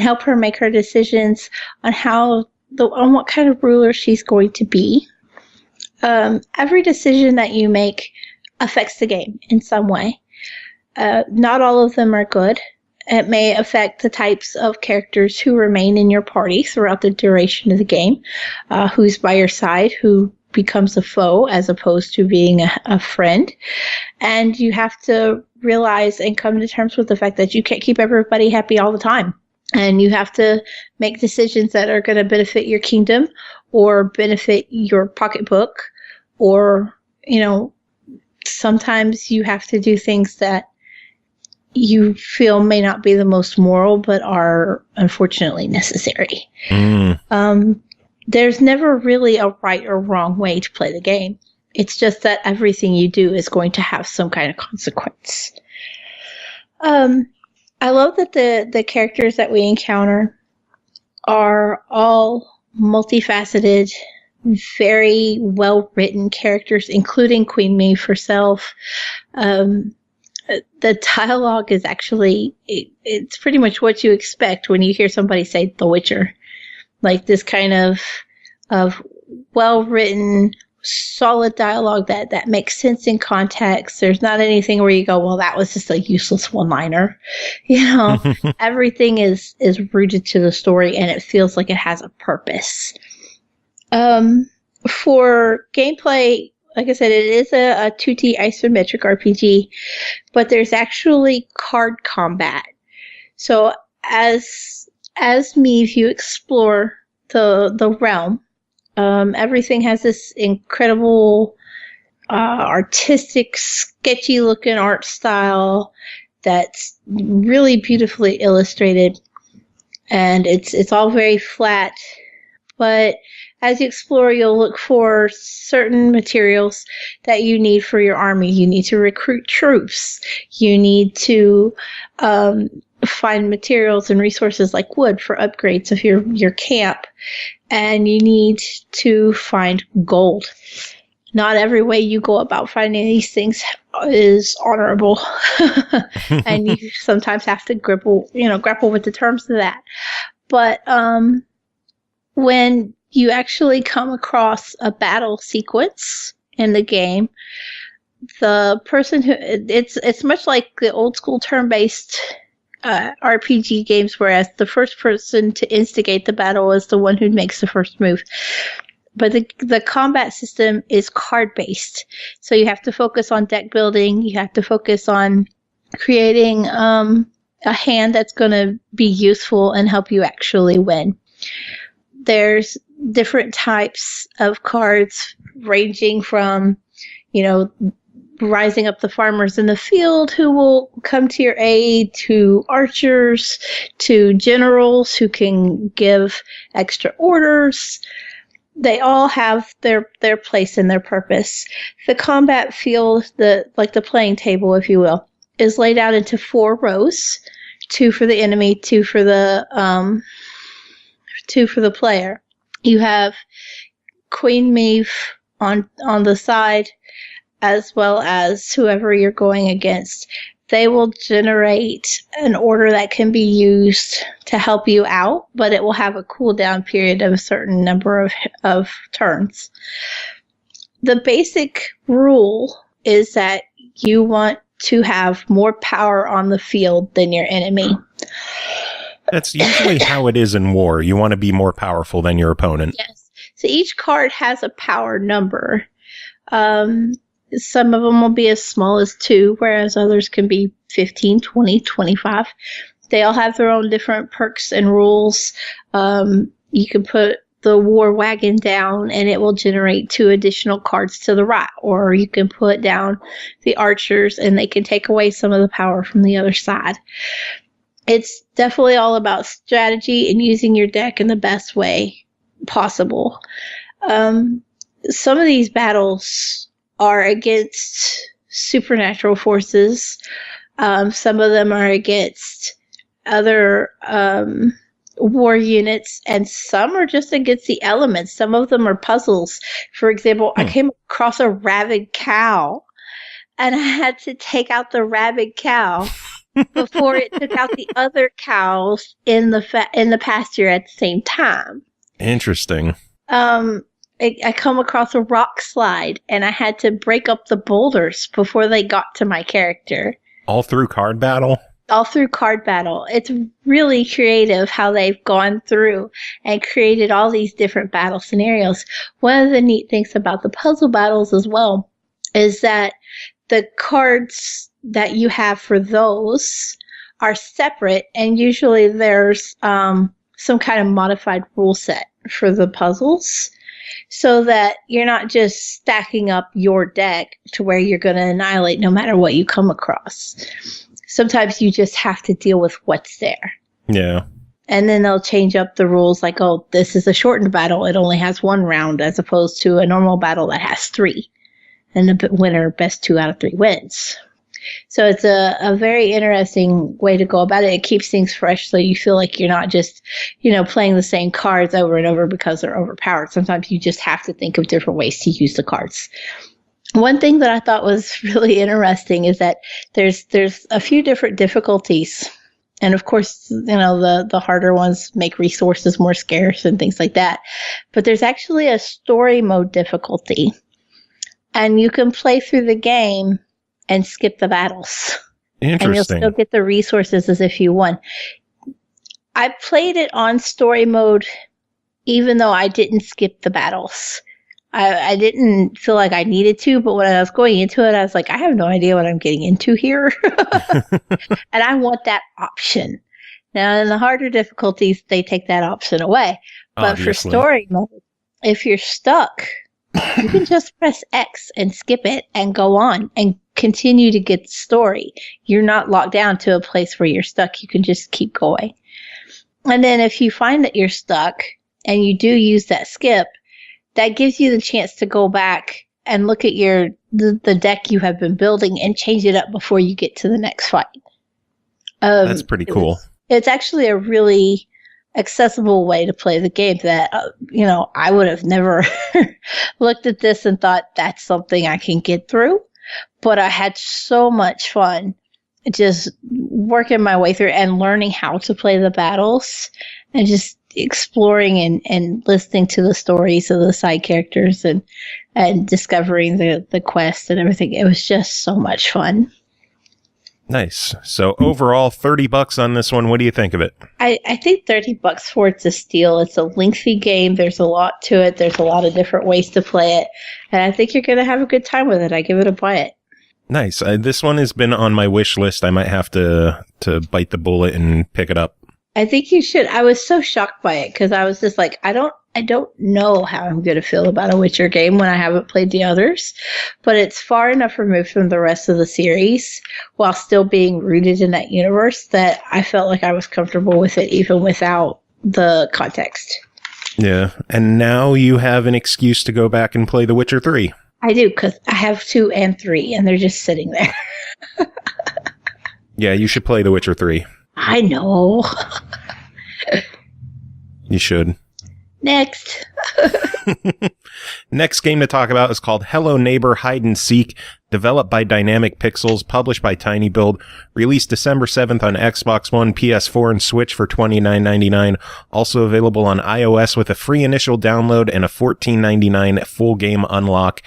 B: help her make her decisions on on what kind of ruler she's going to be. Every decision that you make affects the game in some way. Not all of them are good. It may affect the types of characters who remain in your party throughout the duration of the game, who's by your side, who becomes a foe as opposed to being a friend. And you have to realize and come to terms with the fact that you can't keep everybody happy all the time. And you have to make decisions that are going to benefit your kingdom or benefit your pocketbook, or, sometimes you have to do things that you feel may not be the most moral, but are unfortunately necessary. There's never really a right or wrong way to play the game. It's just that everything you do is going to have some kind of consequence. I love that the characters that we encounter are all multifaceted, very well-written characters, including Queen Maeve herself. The dialogue is actually, it's pretty much what you expect when you hear somebody say The Witcher. Like this kind of well-written, solid dialogue that makes sense in context. There's not anything where you go, well, that was just a useless one-liner. Everything is rooted to the story, and it feels like it has a purpose. For gameplay, like I said, it is a 2D isometric RPG, but there's actually card combat. So as Maeve, you explore the realm. Everything has this incredible, artistic, sketchy-looking art style that's really beautifully illustrated, and it's all very flat. But as you explore, you'll look for certain materials that you need for your army. You need to recruit troops. You need to find materials and resources like wood for upgrades of your camp. And you need to find gold. Not every way you go about finding these things is honorable. And you sometimes have to grapple with the terms of that. But when you actually come across a battle sequence in the game, the person it's much like the old school turn-based RPG games, whereas the first person to instigate the battle is the one who makes the first move. But the combat system is card-based, so you have to focus on deck building. You have to focus on creating a hand that's going to be useful and help you actually win. There's different types of cards, ranging from, rising up the farmers in the field who will come to your aid, to archers, to generals who can give extra orders. They all have their place and their purpose. The combat field, the playing table, if you will, is laid out into 4 rows: 2 for the enemy, 2 for the player. You have Queen Maeve on the side, as well as whoever you're going against. They will generate an order that can be used to help you out, but it will have a cooldown period of a certain number of turns. The basic rule is that you want to have more power on the field than your enemy.
D: That's usually how it is in war. You want to be more powerful than your opponent.
B: Yes. So each card has a power number. Some of them will be as small as 2, whereas others can be 15, 20, 25. They all have their own different perks and rules. You can put the war wagon down and it will generate 2 additional cards to the right. Or you can put down the archers and they can take away some of the power from the other side. It's definitely all about strategy and using your deck in the best way possible. Some of these battles are against supernatural forces. Some of them are against other war units, and some are just against the elements. Some of them are puzzles. For example, I came across a rabid cow, and I had to take out the rabid cow before it took out the other cows in the pasture at the same time.
D: Interesting.
B: I come across a rock slide, and I had to break up the boulders before they got to my character.
D: All through card battle?
B: All through card battle. It's really creative how they've gone through and created all these different battle scenarios. One of the neat things about the puzzle battles as well is that the cards that you have for those are separate, and usually there's some kind of modified rule set for the puzzles, so that you're not just stacking up your deck to where you're going to annihilate no matter what you come across. Sometimes you just have to deal with what's there.
D: Yeah.
B: And then they'll change up the rules like, oh, this is a shortened battle. It only has 1 round as opposed to a normal battle that has 3. And the winner, best 2 out of 3 wins. So it's a very interesting way to go about it. It keeps things fresh so you feel like you're not just, playing the same cards over and over because they're overpowered. Sometimes you just have to think of different ways to use the cards. One thing that I thought was really interesting is that there's a few different difficulties. And of course, the harder ones make resources more scarce and things like that. But there's actually a story mode difficulty. And you can play through the game and skip the battles.
D: Interesting.
B: And you'll still get the resources as if you won. I played it on story mode even though I didn't skip the battles. I didn't feel like I needed to, but when I was going into it, I was like, I have no idea what I'm getting into here. And I want that option. Now, in the harder difficulties, they take that option away. But
D: Obviously.
B: For story mode, if you're stuck, you can just press X and skip it and go on and continue to get the story. You're not locked down to a place where you're stuck. You can just keep going. And then if you find that you're stuck and you do use that skip, that gives you the chance to go back and look at the deck you have been building and change it up before you get to the next fight.
D: That's pretty cool.
B: It's actually a really accessible way to play the game that, I would have never looked at this and thought that's something I can get through. But I had so much fun just working my way through and learning how to play the battles and just exploring and listening to the stories of the side characters and discovering the quest and everything. It was just so much fun.
D: Nice. So overall, $30 on this one. What do you think of it?
B: I think $30 for it's a steal. It's a lengthy game. There's a lot to it. There's a lot of different ways to play it. And I think you're going to have a good time with it. I give it a buy it.
D: Nice. This one has been on my wish list. I might have to bite the bullet and pick it up.
B: I think you should. I was so shocked by it because I was just like, I don't know how I'm going to feel about a Witcher game when I haven't played the others, but it's far enough removed from the rest of the series while still being rooted in that universe that I felt like I was comfortable with it even without the context.
D: Yeah. And now you have an excuse to go back and play The Witcher 3.
B: I do, because I have 2 and 3 and they're just sitting there.
D: Yeah, you should play The Witcher 3.
B: I know.
D: You should.
B: Next.
D: Next game to talk about is called Hello Neighbor Hide and Seek, developed by Dynamic Pixels, published by tinyBuild, released December 7th on Xbox One, PS4, and Switch for $29.99. Also available on iOS with a free initial download and a $14.99 full game unlock.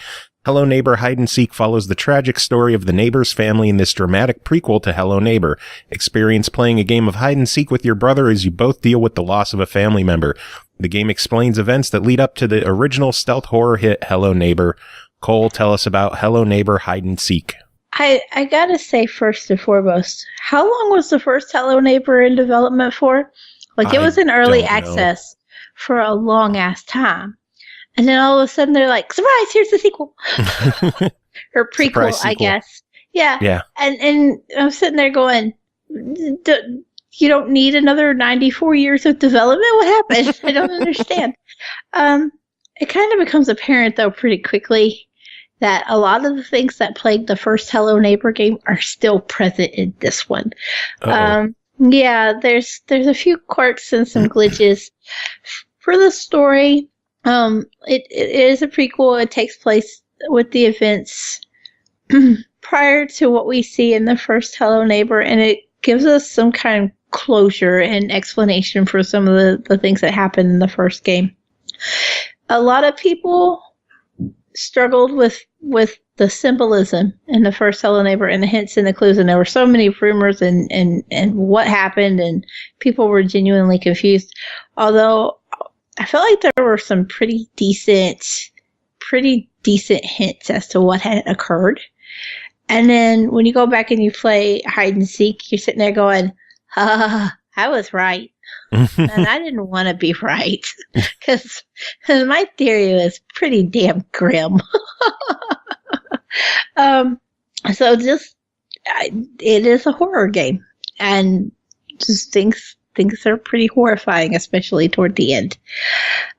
D: Hello Neighbor Hide and Seek follows the tragic story of the neighbor's family in this dramatic prequel to Hello Neighbor. Experience playing a game of hide and seek with your brother as you both deal with the loss of a family member. The game explains events that lead up to the original stealth horror hit Hello Neighbor. Cole, tell us about Hello Neighbor Hide and Seek.
B: I gotta say, first and foremost, how long was the first Hello Neighbor in development for? Like, it was in early access for a long ass time. And then all of a sudden they're like, surprise, here's the sequel. Or prequel, I guess. Yeah.
D: Yeah.
B: And I'm sitting there going, you don't need another 94 years of development? What happened? I don't understand. It kind of becomes apparent, though, pretty quickly that a lot of the things that plagued the first Hello Neighbor game are still present in this one. Yeah, there's a few quirks and some glitches. For the story, it is a prequel. It takes place with the events prior to what we see in the first Hello Neighbor, and it gives us some kind of closure and explanation for some of the things that happened in the first game. A lot of people struggled with the symbolism in the first Hello Neighbor and the hints and the clues, and there were so many rumors and what happened, and people were genuinely confused. Although I felt like there were some pretty decent hints as to what had occurred. And then when you go back and you play hide and seek, you're sitting there going, I was right. And I didn't want to be right, because my theory was pretty damn grim. So just, it is a horror game, and just things are pretty horrifying, especially toward the end.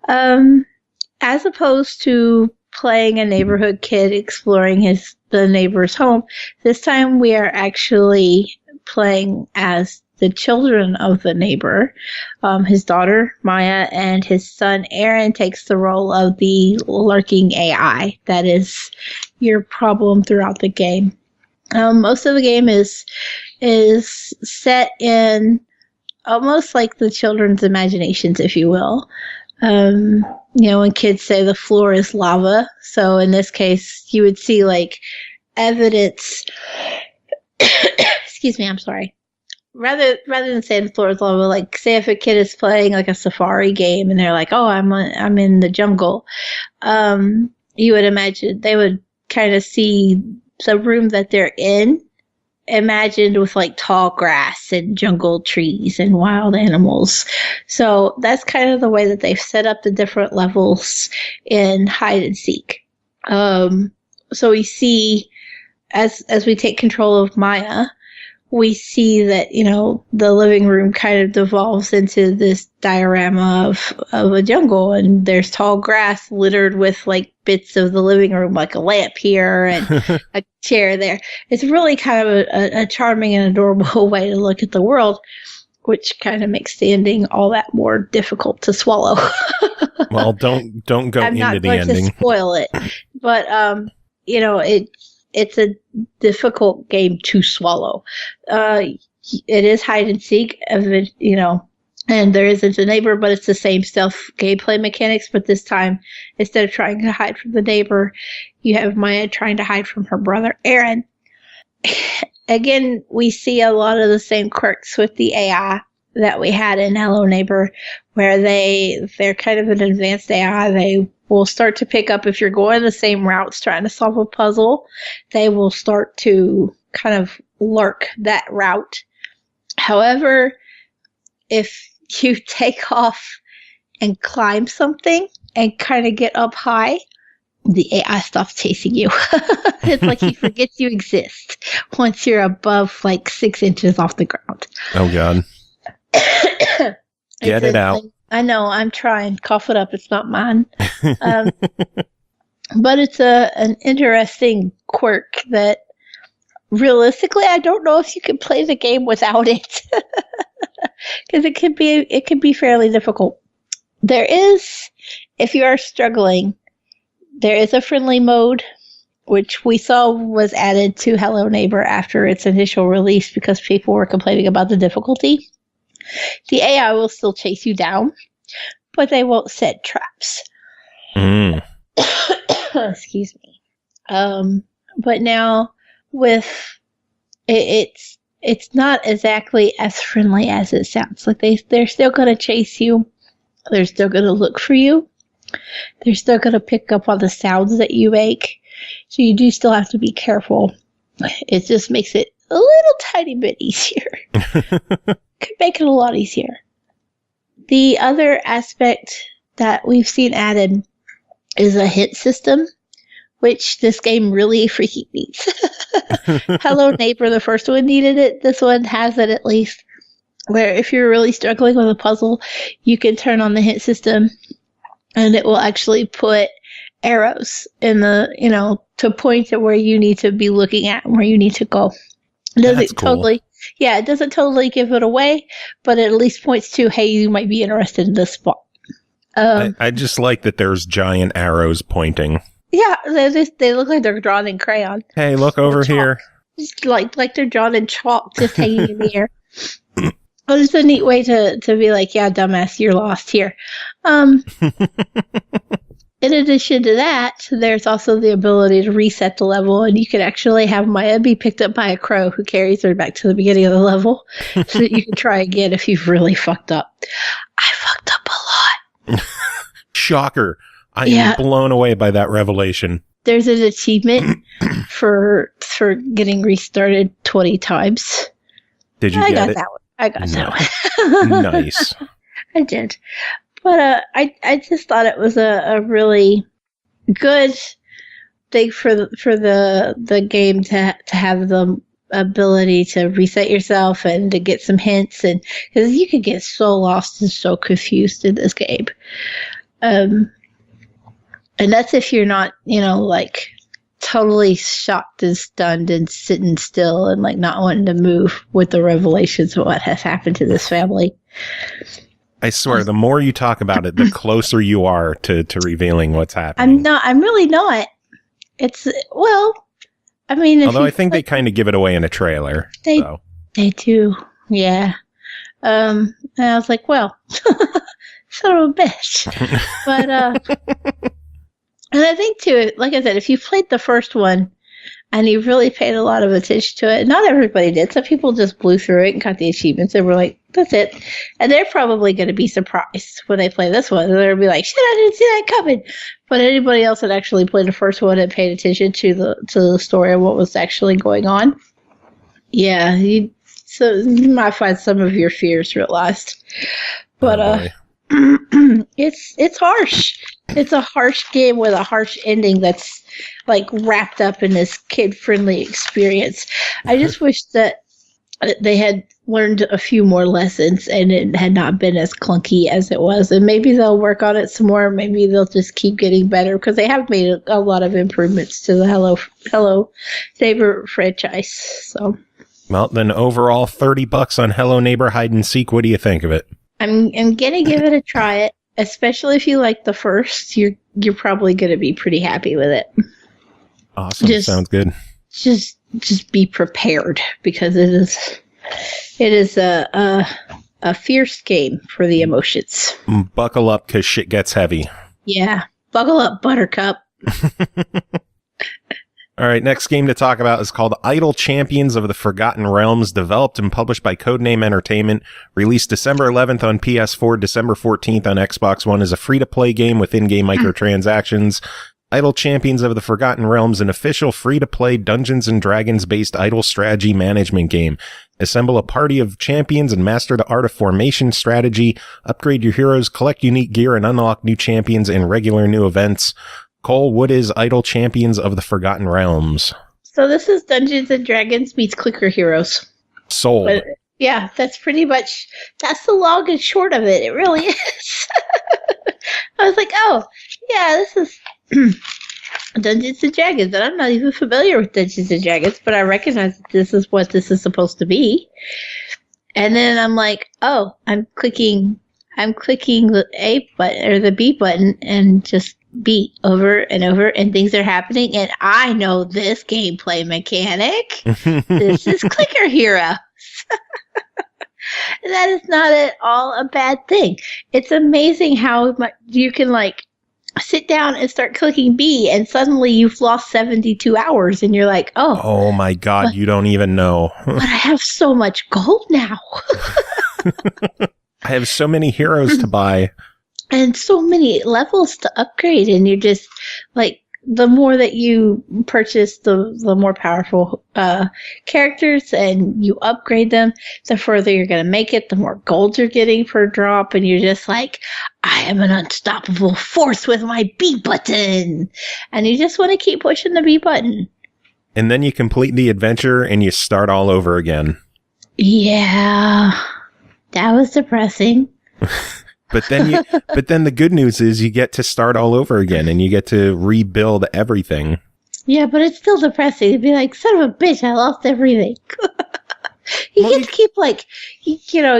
B: As opposed to playing a neighborhood kid exploring the neighbor's home, this time we are actually playing as the children of the neighbor. His daughter, Maya, and his son, Aaron, takes the role of the lurking AI that is your problem throughout the game. Most of the game is set in almost like the children's imaginations, if you will. When kids say the floor is lava, so in this case, you would see like evidence. Excuse me, I'm sorry. Rather than saying the floor is lava, like say if a kid is playing like a safari game and they're like, "Oh, I'm in the jungle," you would imagine they would kind of see the room that they're in, imagined with like tall grass and jungle trees and wild animals. So that's kind of the way that they've set up the different levels in hide and seek. So we see as we take control of Maya, we see that, the living room kind of devolves into this diorama of a jungle, and there's tall grass littered with like bits of the living room, like a lamp here and a chair there. It's really kind of a charming and adorable way to look at the world, which kind of makes the ending all that more difficult to swallow.
D: Well, don't go into the ending. I'm not going to
B: spoil it, but it's a difficult game to swallow. It is hide and seek, and there isn't a neighbor, but it's the same stealth gameplay mechanics. But this time, instead of trying to hide from the neighbor, you have Maya trying to hide from her brother, Aaron. Again, we see a lot of the same quirks with the AI that we had in Hello Neighbor, where they're kind of an advanced AI. They will start to pick up if you're going the same routes trying to solve a puzzle. They will start to kind of lurk that route. However, if you take off and climb something and kind of get up high, the AI stops chasing you. It's like he forgets you exist once you're above like 6 inches off the ground.
D: Oh, God. Get it out.
B: I know, I'm trying. Cough it up. It's not mine. But it's an interesting quirk that realistically, I don't know if you can play the game without it. Because it can be fairly difficult. There is, if you are struggling, there is a friendly mode, which we saw was added to Hello Neighbor after its initial release because people were complaining about the difficulty. The AI will still chase you down, but they won't set traps. Excuse me. But now with it's not exactly as friendly as it sounds. Like they're still going to chase you. They're still going to look for you. They're still going to pick up on the sounds that you make. So you do still have to be careful. It just makes it a little tiny bit easier. Could make it a lot easier. The other aspect that we've seen added is a hint system, which this game really freaking needs. Hello Neighbor, the first one needed it. This one has it at least. Where if you're really struggling with a puzzle, you can turn on the hint system and it will actually put arrows in the, to point at where you need to be looking at and where you need to go. It doesn't totally, it doesn't totally give it away, but it at least points to, hey, you might be interested in this spot.
D: I just like that there's giant arrows pointing.
B: Yeah, they look like they're drawn in crayon.
D: Hey, look over here.
B: Just like they're drawn in chalk, just hanging in the air. Well, it's a neat way to be like, yeah, dumbass, you're lost here. In addition to that, there's also the ability to reset the level, and you can actually have Maya be picked up by a crow who carries her back to the beginning of the level so that you can try again if you've really fucked up. I fucked up a lot.
D: Shocker. I am blown away by that revelation.
B: There's an achievement for getting restarted 20 times.
D: Did you get it?
B: That one. I got that one.
D: Nice.
B: I did. But I just thought it was a really good thing for the game to have the ability to reset yourself and to get some hints, and because you could get so lost and so confused in this game. And that's if you're not, like totally shocked and stunned and sitting still and like not wanting to move with the revelations of what has happened to this family.
D: I swear, the more you talk about it, the closer you are to revealing what's happening.
B: I'm really not. Although
D: I think they kind of give it away in a trailer.
B: They do. Yeah. And I was like, well, son of a bitch. But, and I think too, like I said, if you played the first one and you really paid a lot of attention to it, not everybody did. Some people just blew through it and got the achievements and were like, that's it. And they're probably going to be surprised when they play this one. They're going to be like, shit, I didn't see that coming. But anybody else that actually played the first one and paid attention to the story and what was actually going on, yeah, you might find some of your fears realized. But it's harsh. It's a harsh game with a harsh ending that's like wrapped up in this kid-friendly experience. I just wish that they had learned a few more lessons and it had not been as clunky as it was. And maybe they'll work on it some more. Maybe they'll just keep getting better because they have made a lot of improvements to the Hello Neighbor franchise. So,
D: well, then overall, $30 on Hello Neighbor Hide and Seek. What do you think of it?
B: I'm gonna give it a try. Especially if you like the first, you're probably gonna be pretty happy with it.
D: Awesome. Sounds good.
B: Just be prepared because it is a fierce game for the emotions.
D: Buckle up because shit gets heavy.
B: Yeah. Buckle up, Buttercup.
D: All right, next game to talk about is called Idle Champions of the Forgotton Realms, developed and published by Codename Entertainment, released December 11th on PS4, December 14th on Xbox One, is a free-to-play game with in-game microtransactions. Idle Champions of the Forgotton Realms, an official free-to-play Dungeons & Dragons-based idle strategy management game. Assemble a party of champions and master the art of formation strategy, upgrade your heroes, collect unique gear, and unlock new champions and regular new events. Cole, what is Idle Champions of the Forgotton Realms?
B: So this is Dungeons & Dragons meets Clicker Heroes.
D: Sold.
B: But, yeah, that's the long and short of it. It really is. I was like, oh, yeah, this is Dungeons & Dragons. And I'm not even familiar with Dungeons & Dragons, but I recognize that this is what this is supposed to be. And then I'm like, oh, I'm clicking the A button or the B button and just beat over and over and things are happening and I know this gameplay mechanic. This is Clicker Heroes. That is not at all a bad thing. It's amazing how much you can like sit down and start clicking B, and suddenly you've lost 72 hours, and you're like,
D: Oh my God,
B: But-
D: you don't even know.
B: but I have so much gold now.
D: I have so many heroes to buy.
B: And so many levels to upgrade, and you're just like, the more that you purchase, the more powerful characters, and you upgrade them, the further you're going to make it, the more gold you're getting per drop, and you're just like, I am an unstoppable force with my B button, and you just want to keep pushing the B button.
D: And then you complete the adventure and you start all over again.
B: Yeah, that was depressing.
D: But then the good news is you get to start all over again and you get to rebuild everything.
B: Yeah, but it's still depressing to be like, son of a bitch, I lost everything. You
D: Well,
B: get to keep, like, your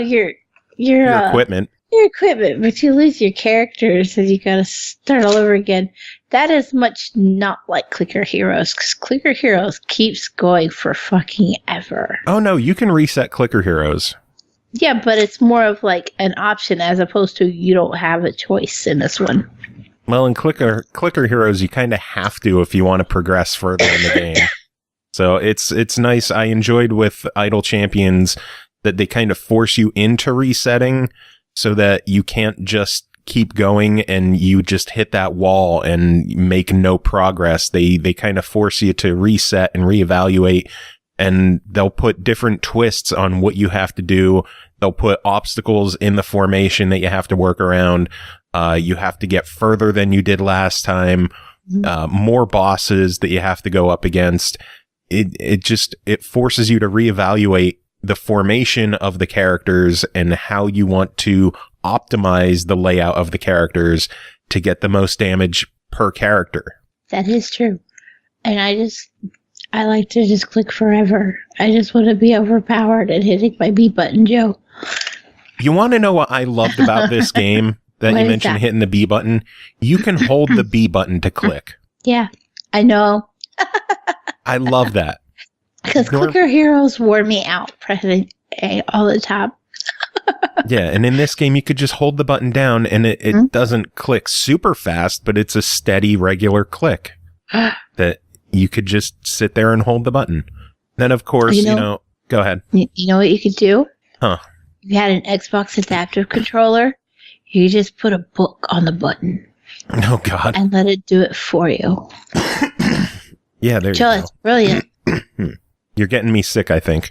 D: Equipment.
B: your equipment, but you lose your characters and you gotta start all over again. That is much not like Clicker Heroes, because Clicker Heroes keeps going for fucking ever.
D: Oh no, you can reset Clicker Heroes.
B: Yeah, but it's more of like an option as opposed to you don't have a choice in this one.
D: Well, in Clicker Heroes, you kind of have to if you want to progress further in the game. So it's nice. I enjoyed with Idle Champions that they kind of force you into resetting so that you can't just keep going and you just hit that wall and make no progress. They kind of force you to reset and reevaluate, and they'll put different twists on what you have to do. They'll put obstacles in the formation that you have to work around. You have to get further than you did last time. More bosses that you have to go up against. It forces you to reevaluate the formation of the characters and how you want to optimize the layout of the characters to get the most damage per character.
B: That is true. And I like to just click forever. I just want to be overpowered and hitting my B button, Joe.
D: You want to know what I loved about this game that
B: What
D: you
B: is
D: mentioned
B: that?
D: hitting the B button? You can hold the B button to click.
B: Yeah, I know.
D: I love that.
B: Because
D: Nor-
B: Clicker Heroes wore me out pressing A all the time.
D: Yeah, and in this game, you could just hold the button down and it doesn't click super fast, but it's a steady, regular click that you could just sit there and hold the button. Then, of course, go ahead.
B: You know what you could do?
D: Huh.
B: If you had an Xbox adaptive controller, you just put a book on the button
D: Oh, God.
B: and let it do it for you.
D: Yeah, there
B: Joe,
D: you
B: it's brilliant.
D: go. You're getting me sick, I think.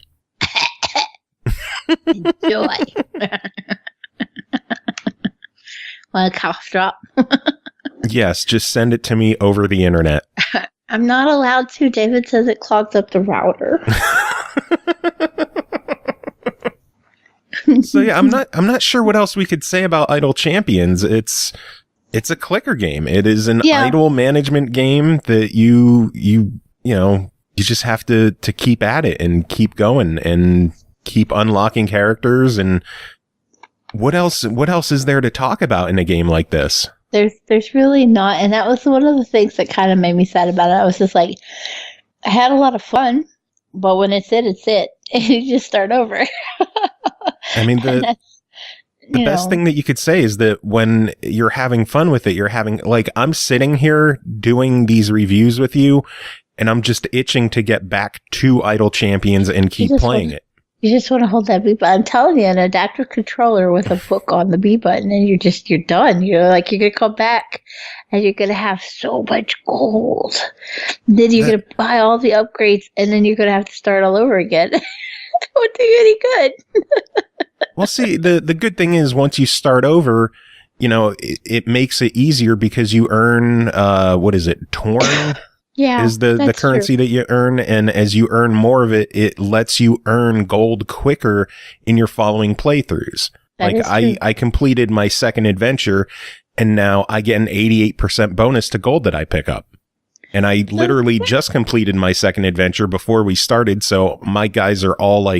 B: Enjoy. Want a cough drop?
D: Yes, just send it to me over the internet.
B: I'm not allowed to. David says it clogs up the router.
D: So yeah, I'm not sure what else we could say about Idle Champions. It's a clicker game. It is an idle management game that you just have to keep at it and keep going and keep unlocking characters. And what else is there to talk about in a game like this?
B: There's really not, and that was one of the things that kind of made me sad about it. I was just like, I had a lot of fun, but when it's it, and you just start over.
D: I mean, the best thing that you could say is that when you're having fun with it, I'm sitting here doing these reviews with you, and I'm just itching to get back to Idle Champions and keep playing it.
B: You just want to hold that B button. I'm telling you, an adaptive controller with a book on the B button, and you're done. You're going to come back, and you're going to have so much gold. Then you're going to buy all the upgrades, and then you're going to have to start all over again. It won't do you any good.
D: Well, see, the good thing is once you start over, it makes it easier because you earn, Torn?
B: Yeah,
D: is the currency that you earn, and as you earn more of it, it lets you earn gold quicker in your following playthroughs. I completed my second adventure, and now I get an 88% bonus to gold that I pick up. And I literally just completed my second adventure before we started, so my guys are all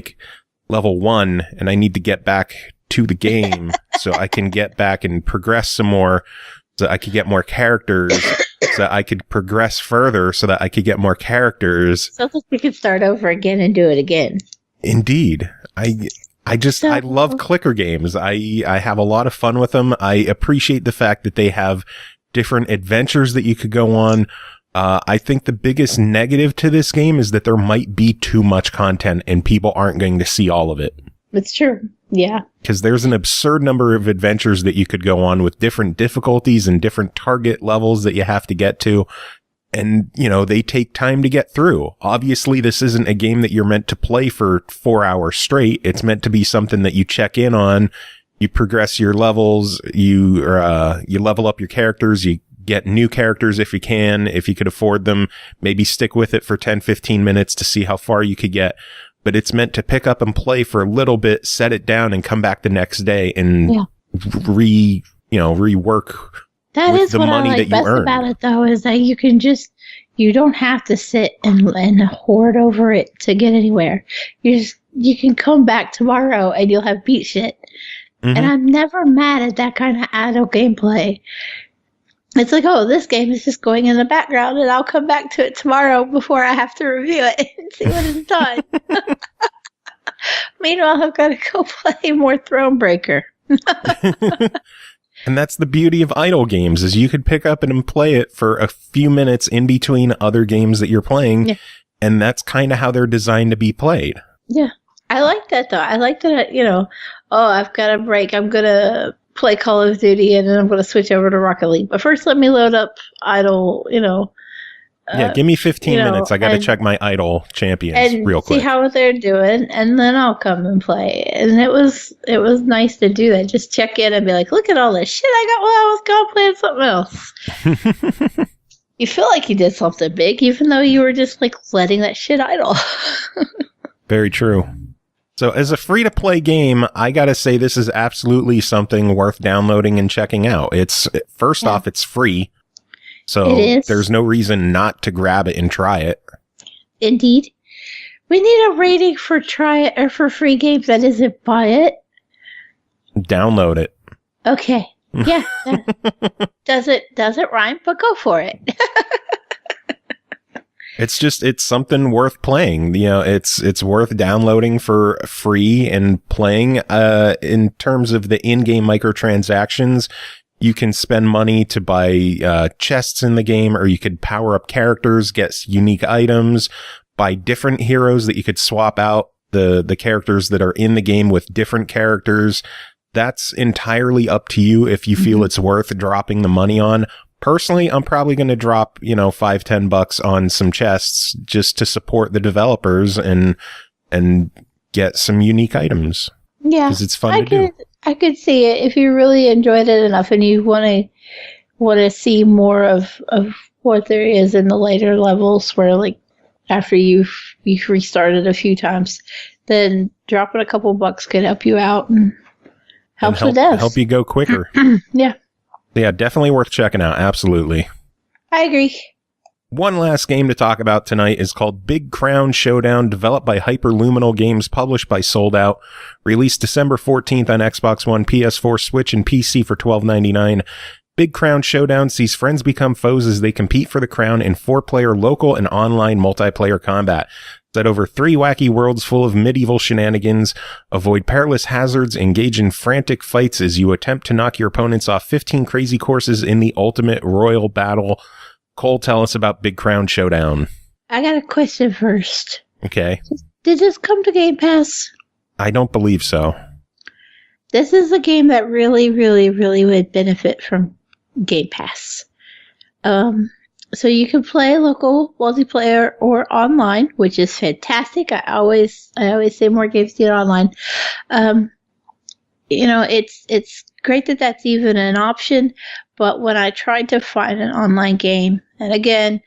D: level 1, and I need to get back to the game so I can get back and progress some more, so I could get more characters, so that I could progress further, so that I could get more characters.
B: So that we could start over again and do it again.
D: Indeed. I love clicker games. I have a lot of fun with them. I appreciate the fact that they have different adventures that you could go on. I think the biggest negative to this game is that there might be too much content and people aren't going to see all of it.
B: It's true. Yeah.
D: Because there's an absurd number of adventures that you could go on with different difficulties and different target levels that you have to get to. And, you know, they take time to get through. Obviously, this isn't a game that you're meant to play for 4 hours straight. It's meant to be something that you check in on. You progress your levels. You level up your characters. You get new characters if you can, if you could afford them. Maybe stick with it for 10, 15 minutes to see how far you could get. But it's meant to pick up and play for a little bit, set it down, and come back the next day and rework.
B: That
D: with
B: is
D: the
B: what
D: money
B: I
D: that
B: like
D: you
B: best
D: earn.
B: about it, though, is that you don't have to sit and hoard over it to get anywhere. You can come back tomorrow and you'll have beat shit.
D: Mm-hmm.
B: And I'm never mad at that kind of adult gameplay. It's like, oh, this game is just going in the background, and I'll come back to it tomorrow before I have to review it and see what it's done. Meanwhile, I've got to go play more Thronebreaker.
D: And that's the beauty of idle games, is you could pick up and play it for a few minutes in between other games that you're playing.
B: Yeah.
D: And that's kind of how they're designed to be played.
B: Yeah. I like that, though. I like that, I've got a break. I'm going to play Call of Duty, and then I'm going to switch over to Rocket League. But first, let me load up idle,
D: Give me 15 minutes. I got to check my idle champions real quick.
B: See how they're doing, and then I'll come and play. And it was nice to do that. Just check in and be like, look at all this shit I got while I was gone playing something else. You feel like you did something big, even though you were just like letting that shit idle.
D: Very true. So as a free-to-play game, I got to say this is absolutely something worth downloading and checking out. First off, it's free. So there's no reason not to grab it and try it.
B: Indeed. We need a rating for try it or for free games that isn't buy it.
D: Download it.
B: Okay. Yeah. Does it rhyme? But go for it.
D: It's something worth playing. It's worth downloading for free and playing. In terms of the in-game microtransactions, you can spend money to buy chests in the game, or you could power up characters, get unique items, buy different heroes that you could swap out the characters that are in the game with different characters. That's entirely up to you if you feel it's worth dropping the money on. Personally, I'm probably going to drop, $5-10 on some chests just to support the developers and get some unique items. Yeah, because it's fun to do.
B: I could see it if you really enjoyed it enough and you want to see more of what there is in the later levels, where like after you've restarted a few times, then dropping a couple bucks could help you out and help
D: you go quicker.
B: Yeah.
D: Yeah, definitely worth checking out. Absolutely.
B: I agree.
D: One last game to talk about tonight is called Big Crown Showdown, developed by Luminal Games, published by Sold Out, released December 14th on Xbox One, PS4, Switch, and PC for $12.99. Big Crown Showdown sees friends become foes as they compete for the crown in 4-player local and online multiplayer combat. Set over 3 wacky worlds full of medieval shenanigans. Avoid perilous hazards, engage in frantic fights as you attempt to knock your opponents off 15 crazy courses in the ultimate royal battle. Cole, tell us about Big Crown Showdown.
B: I got a question first.
D: Okay.
B: Did this come to Game Pass?
D: I don't believe so.
B: This is a game that really, really, really would benefit from Game Pass. So you can play local multiplayer or online, which is fantastic. I always say more games get online. It's great that that's even an option. But when I tried to find an online game, and again,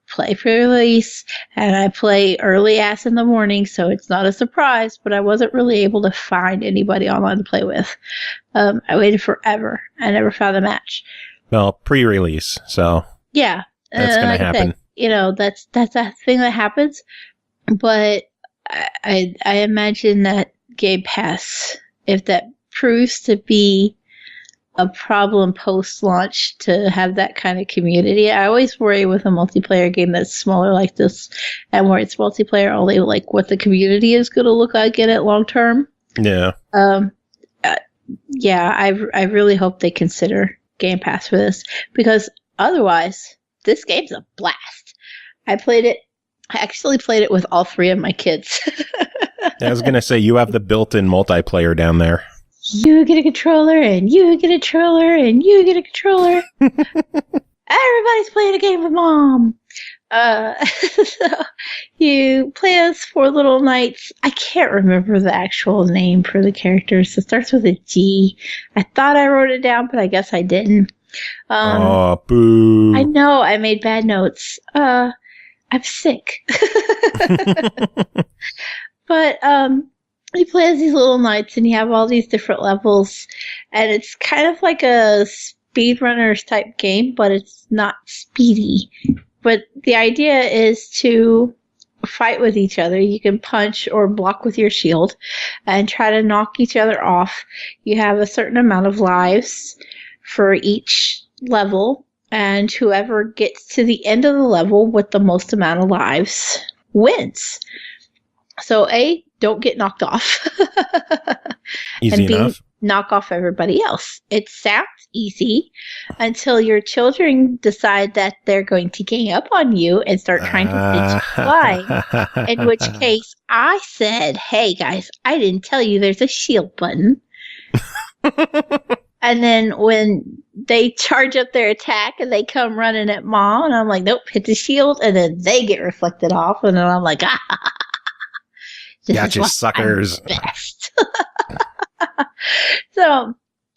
B: play pre-release, and I play early ass in the morning, so it's not a surprise, but I wasn't really able to find anybody online to play with. I waited forever. I never found a match.
D: Well, pre-release, so
B: yeah,
D: that's going to happen.
B: That's a thing that happens. But I imagine that Game Pass, if that proves to be a problem post-launch to have that kind of community. I always worry with a multiplayer game that's smaller like this, and where it's multiplayer only, like what the community is going to look like in it long term.
D: Yeah.
B: I really hope they consider Game Pass for this, because otherwise, this game's a blast. I actually played it with all 3 of my kids.
D: I was going to say, you have the built-in multiplayer down there.
B: You get a controller, and you get a controller, and you get a controller. Everybody's playing a game with Mom. So you play as 4 little knights. I can't remember the actual name for the characters. It starts with a G. I thought I wrote it down, but I guess I didn't.
D: Oh, boo.
B: I know, I made bad notes. I'm sick. But you play as these little knights, and you have all these different levels, and it's kind of like a speedrunners type game, but it's not speedy. But the idea is to fight with each other. You can punch or block with your shield and try to knock each other off. You have a certain amount of lives for each level, and whoever gets to the end of the level with the most amount of lives wins. So A, don't get knocked off.
D: Easy
B: and B,
D: enough.
B: knock off everybody else. It sounds easy until your children decide that they're going to gang up on you and start trying to ditch you flying. In which case, I said, hey guys, I didn't tell you there's a shield button. And then when they charge up their attack and they come running at Mom, and I'm like, nope, hit the shield, and then they get reflected off, and then I'm like,
D: Gotcha, suckers.
B: Best. So,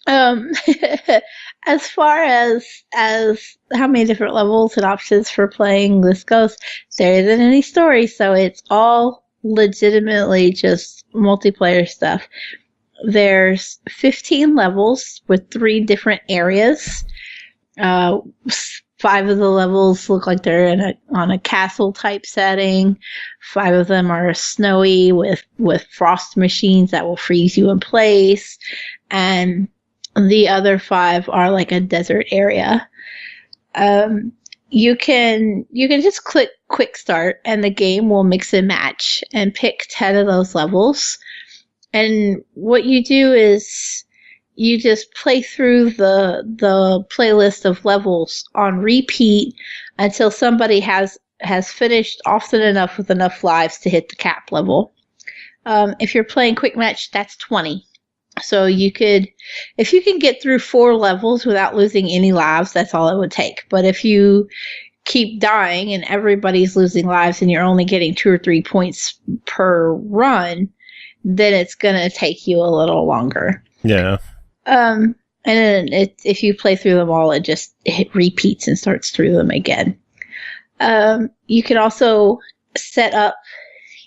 B: as far as how many different levels and options for playing this goes, there isn't any story, so it's all legitimately just multiplayer stuff. There's 15 levels with 3 different areas. 5 of the levels look like they're on a castle type setting. 5 of them are snowy with frost machines that will freeze you in place. And the other 5 are like a desert area. You can just click quick start and the game will mix and match and pick 10 of those levels. And what you do is you just play through the playlist of levels on repeat until somebody has finished often enough with enough lives to hit the cap level. If you're playing quick match, that's 20. So if you can get through 4 levels without losing any lives, that's all it would take. But if you keep dying and everybody's losing lives and you're only getting 2 or 3 points per run, then it's going to take you a little longer.
D: Yeah.
B: And then if you play through them all, it repeats and starts through them again. You can also set up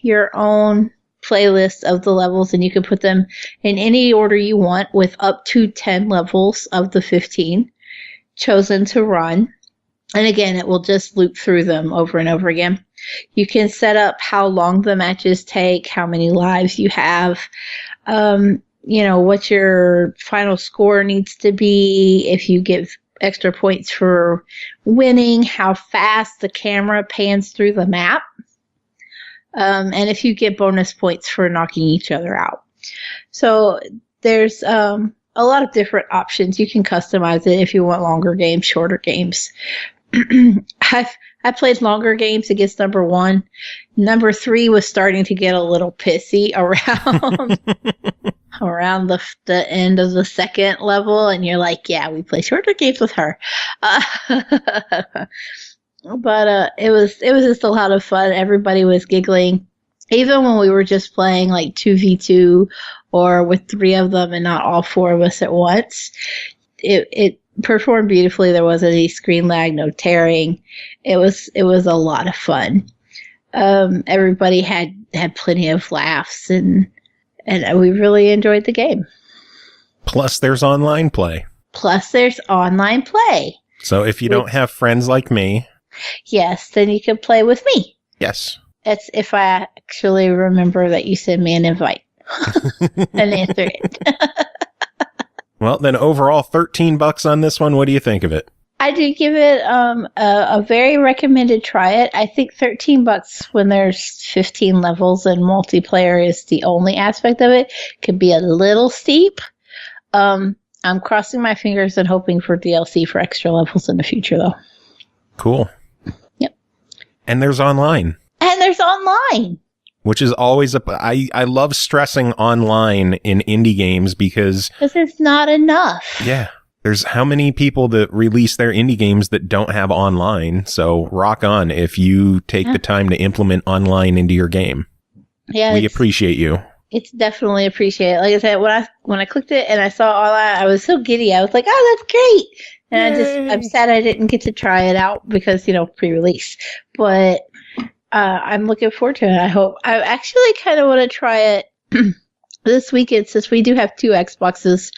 B: your own playlist of the levels, and you can put them in any order you want with up to 10 levels of the 15 chosen to run. And again, it will just loop through them over and over again. You can set up how long the matches take, how many lives you have, what your final score needs to be, if you give extra points for winning, how fast the camera pans through the map, and if you get bonus points for knocking each other out. So there's a lot of different options. You can customize it if you want longer games, shorter games. I played longer games against number 1. Number 3 was starting to get a little pissy around the end of the second level, and you're like, yeah, we play shorter games with her. But it was just a lot of fun. Everybody was giggling. Even when we were just playing like 2v2 or with 3 of them and not all 4 of us at once, it performed beautifully. There wasn't any screen lag, no tearing. It was a lot of fun. Everybody had plenty of laughs, and we really enjoyed the game.
D: Plus, there's online play. So if you don't have friends like me,
B: yes, then you can play with me.
D: Yes.
B: That's if I actually remember that you sent me an invite and answer it.
D: Well, then overall, $13 on this one. What do you think of it?
B: I do give it a very recommended try it. I think $13 when there's 15 levels and multiplayer is the only aspect of it could be a little steep. I'm crossing my fingers and hoping for DLC for extra levels in the future, though.
D: Cool.
B: Yep.
D: And there's online.
B: And there's online.
D: Which is always I love stressing online in indie games because
B: it's not enough.
D: Yeah. There's how many people that release their indie games that don't have online. So rock on if you take the time to implement online into your game.
B: Yeah.
D: We appreciate you.
B: It's definitely appreciated. Like I said, when I clicked it and I saw all that, I was so giddy. I was like, "Oh, that's great!" And I'm sad I didn't get to try it out because pre-release. But I'm looking forward to it. I actually kind of want to try it this weekend since we do have 2 Xboxes.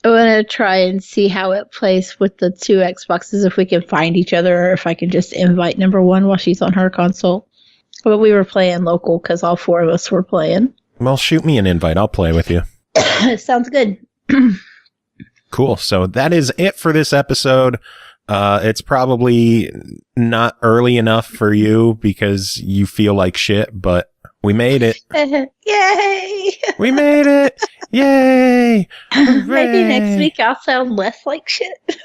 B: I want to try and see how it plays with the 2 Xboxes, if we can find each other or if I can just invite number 1 while she's on her console. But we were playing local because all 4 of us were playing.
D: Well, shoot me an invite. I'll play with you.
B: Sounds good.
D: Cool. So that is it for this episode. It's probably not early enough for you because you feel like shit, but we made it.
B: Yay!
D: We made it! Yay!
B: Maybe next week I'll sound less like shit.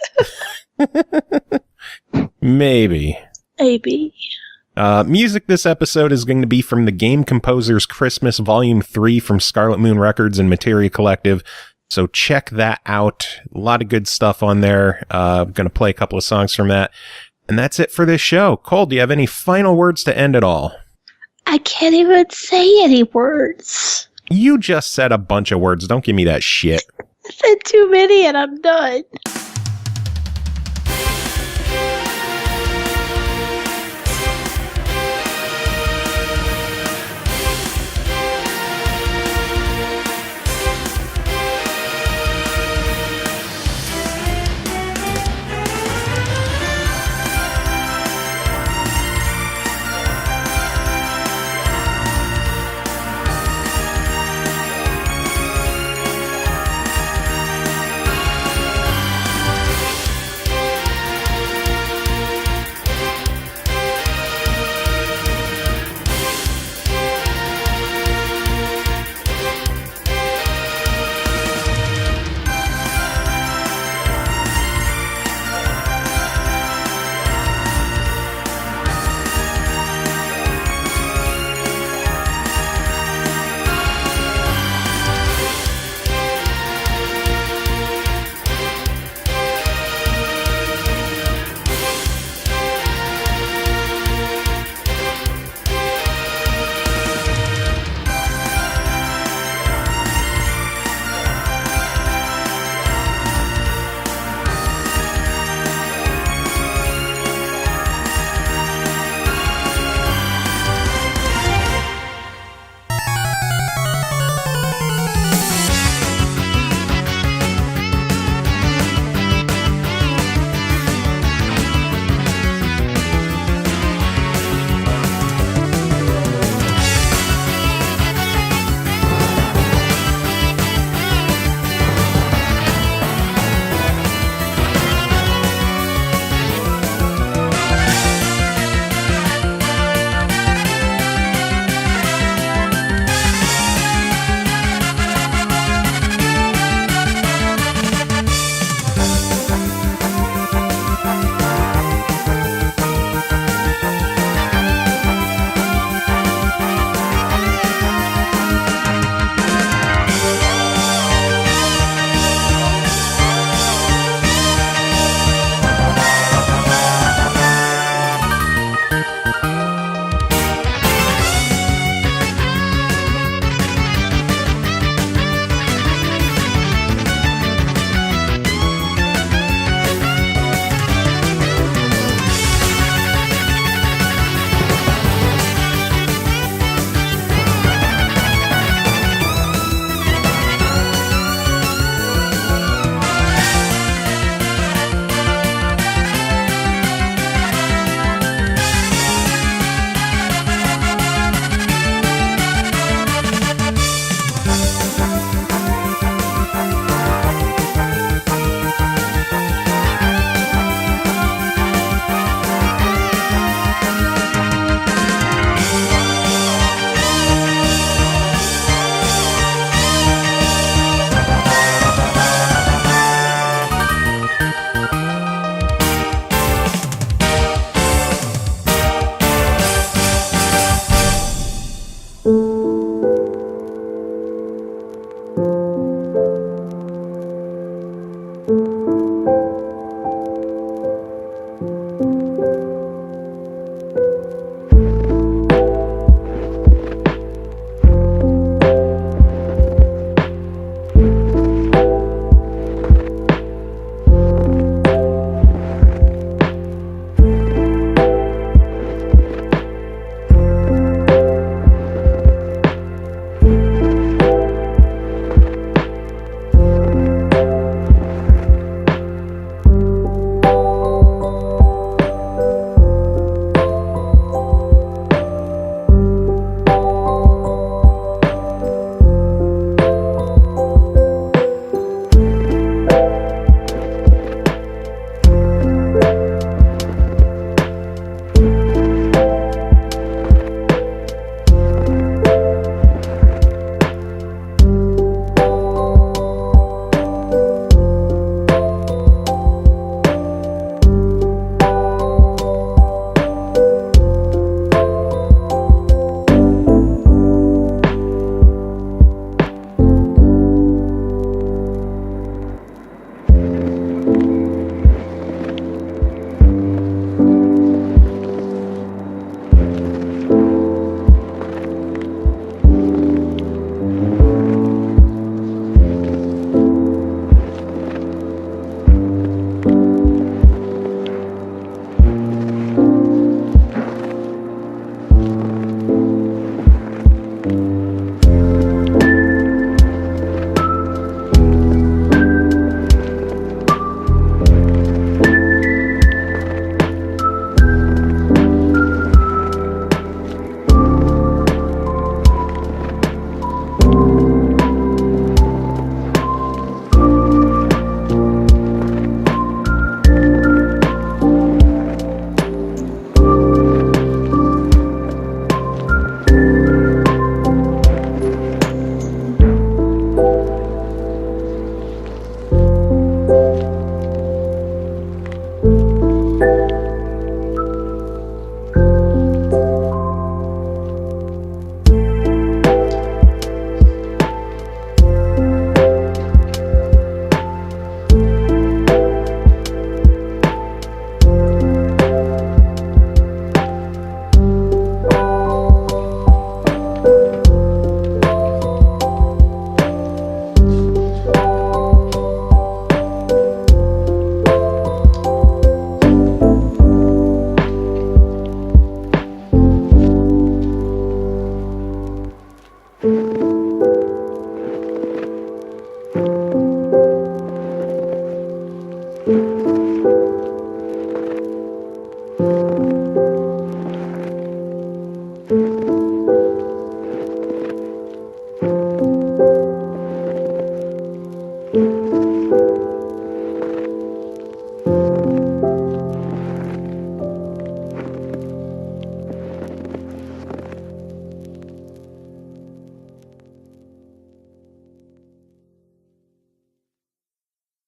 D: Maybe. Music this episode is going to be from the Game Composer's Christmas Volume 3 from Scarlet Moon Records and Materia Collective. So check that out. A lot of good stuff on there. I'm going to play a couple of songs from that. And that's it for this show. Cole, do you have any final words to end it all?
B: I can't even say any words.
D: You just said a bunch of words. Don't give me that shit.
B: I said too many and I'm done.